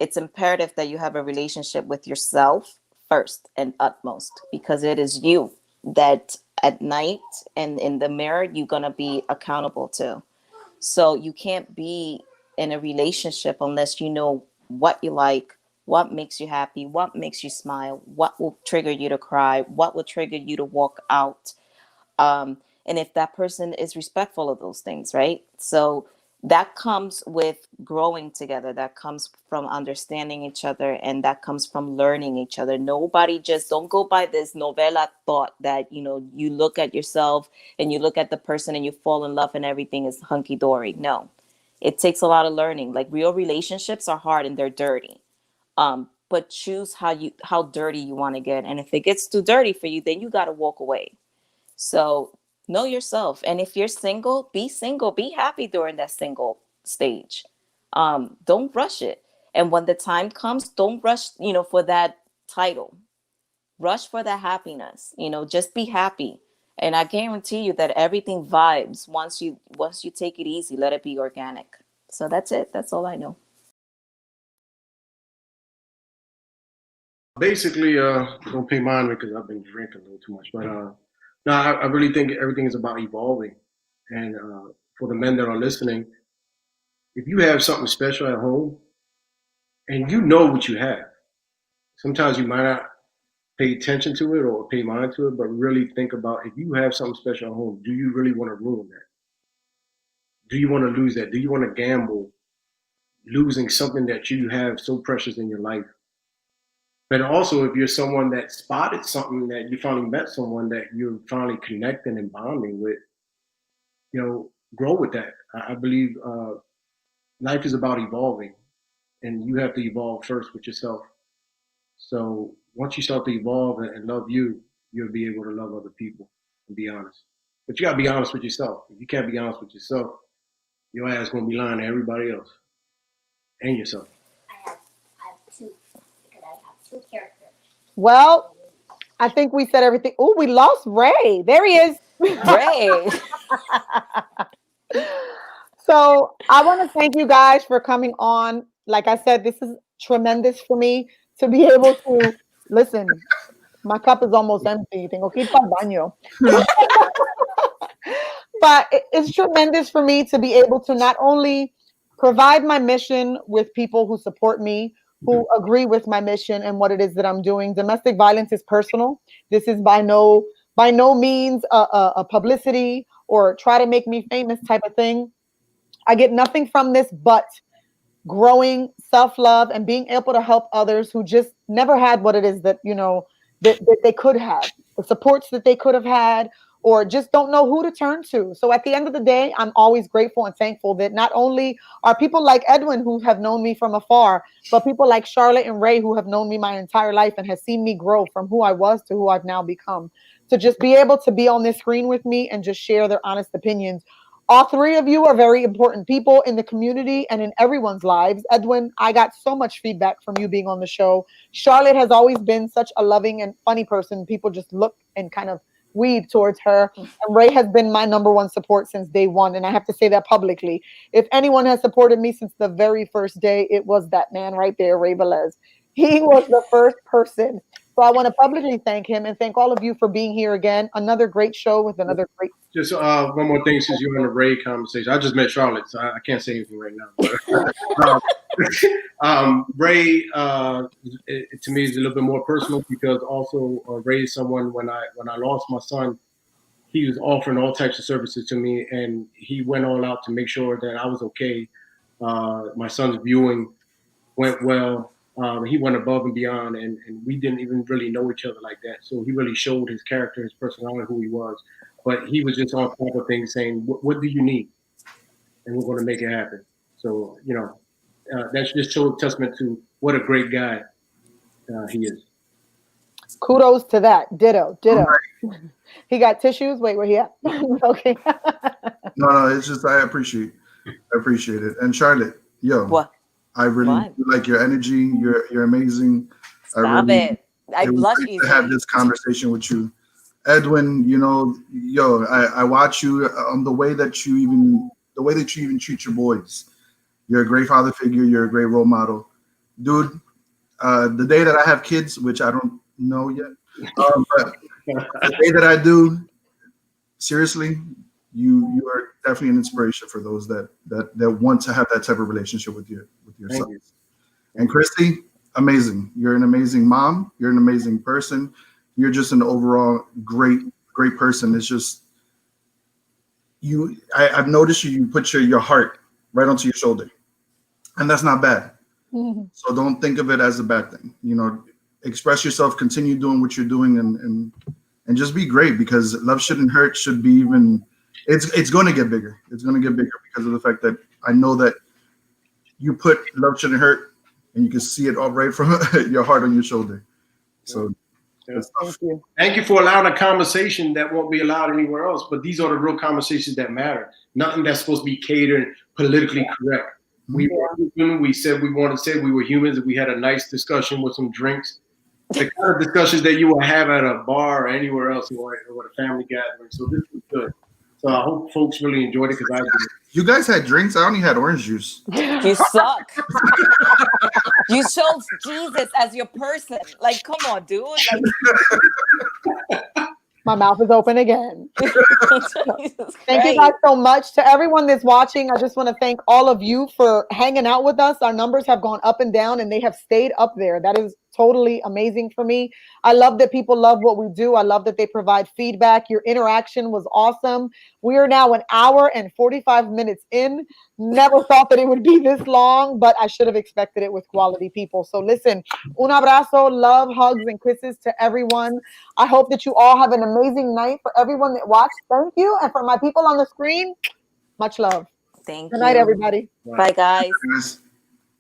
it's imperative that you have a relationship with yourself first and utmost, because it is you that at night and in the mirror you're going to be accountable to. So you can't be in a relationship unless you know what you like, what makes you happy, what makes you smile, what will trigger you to cry, what will trigger you to walk out. And if that person is respectful of those things, right? So that comes with growing together. That comes from understanding each other, and that comes from learning each other. Nobody just don't go by this novela thought that, you look at yourself and you look at the person and you fall in love and everything is hunky dory. No, it takes a lot of learning. Like, real relationships are hard and they're dirty. But choose how dirty you want to get. And if it gets too dirty for you, then you got to walk away. So know yourself. And if you're single, be happy during that single stage. Don't rush it. And when the time comes, don't rush, for that title. Rush for that happiness. Just be happy. And I guarantee you that everything vibes once you take it easy, let it be organic. So that's it. That's all I know. Basically, don't pay mind because I've been drinking a little too much. But no, I really think everything is about evolving. And for the men that are listening, if you have something special at home and you know what you have, sometimes you might not pay attention to it or pay mind to it, but really think about if you have something special at home, do you really want to ruin that? Do you want to lose that? Do you want to gamble losing something that you have so precious in your life? But also, if you're someone that spotted something that you finally met someone that you're finally connecting and bonding with, grow with that. I believe life is about evolving, and you have to evolve first with yourself. So once you start to evolve and love you, you'll be able to love other people and be honest. But you gotta be honest with yourself. If you can't be honest with yourself, your ass gonna be lying to everybody else and yourself. I have two because I have two characters. Well, I think we said everything. Oh, we lost Ray. There he is. Ray. So I want to thank you guys for coming on. Like I said, this is tremendous for me to be able to listen. My cup is almost empty. Tengo que ir para el baño. But it's tremendous for me to be able to not only provide my mission with people who support me, who agree with my mission and what it is that I'm doing. Domestic violence is personal. This is by no means a publicity or try to make me famous type of thing. I get nothing from this but growing self-love and being able to help others who just never had what it is that, that they could have, the supports that they could have had, or just don't know who to turn to. So at the end of the day, I'm always grateful and thankful that not only are people like Edwin who have known me from afar, but people like Charlotte and Ray who have known me my entire life and has seen me grow from who I was to who I've now become. To just be able to be on this screen with me and just share their honest opinions. All three of you are very important people in the community and in everyone's lives. Edwin, I got so much feedback from you being on the show. Charlotte has always been such a loving and funny person. People just look and kind of weed towards her. And Ray has been my number one support since day one. And I have to say that publicly. If anyone has supported me since the very first day, it was that man right there, Ray Velez. He was the first person. So I want to publicly thank him and thank all of you for being here again. Another great show with another great. Just one more thing, since you're in the Ray conversation. I just met Charlotte, so I can't say anything right now. But, Ray, to me, is a little bit more personal because also Ray is someone when I lost my son, he was offering all types of services to me, and he went all out to make sure that I was okay. My son's viewing went well. He went above and beyond, and we didn't even really know each other like that. So he really showed his character, his personality, who he was. But he was just on top of things saying, what do you need? And we're going to make it happen. So, that's just a testament to what a great guy he is. Kudos to that. Ditto. Right. He got tissues. Wait, where he at? Okay. No, it's just I appreciate it. And Charlotte, What? I really like your energy. You're amazing. Stop it. I blush to have this conversation with you. Edwin, I watch you on the way that you even treat your boys. You're a great father figure. You're a great role model, dude. The day that I have kids, which I don't know yet, but the day that I do, seriously, you are definitely an inspiration for those that want to have that type of relationship with your sons. And Christy, amazing. You're an amazing mom. You're an amazing person. You're just an overall great person. It's just I've noticed you put your heart right onto your shoulder, and that's not bad. Mm-hmm. So don't think of it as a bad thing. Express yourself, continue doing what you're doing, and just be great, because love shouldn't hurt. Should be even. It's going to get bigger. It's going to get bigger because of the fact that I know that you put love shouldn't hurt, and you can see it all right from your heart on your shoulder. So. Yeah. Thank you for allowing a conversation that won't be allowed anywhere else. But these are the real conversations that matter. Nothing that's supposed to be catered and politically correct. We said we wanted to say we were humans, and we had a nice discussion with some drinks. The kind of discussions that you will have at a bar or anywhere else or at a family gathering. So this was good. So I hope folks really enjoyed it, because I did. You guys had drinks? I only had orange juice. You suck. You chose Jesus as your person. Like, come on, dude. Like, My mouth is open again. Jesus Thank you Christ. guys so much. To everyone that's watching, I just want to thank all of you for hanging out with us. Our numbers have gone up and down, and they have stayed up there. That is totally amazing for me. I love that people love what we do. I love that they provide feedback. Your interaction was awesome. We are now an hour and 45 minutes in. Never thought that it would be this long, but I should have expected it with quality people. So listen, un abrazo, love, hugs, and kisses to everyone. I hope that you all have an amazing night. For everyone that watched, thank you. And for my people on the screen, much love. Thank Good night, you. everybody. Bye, guys. Yes.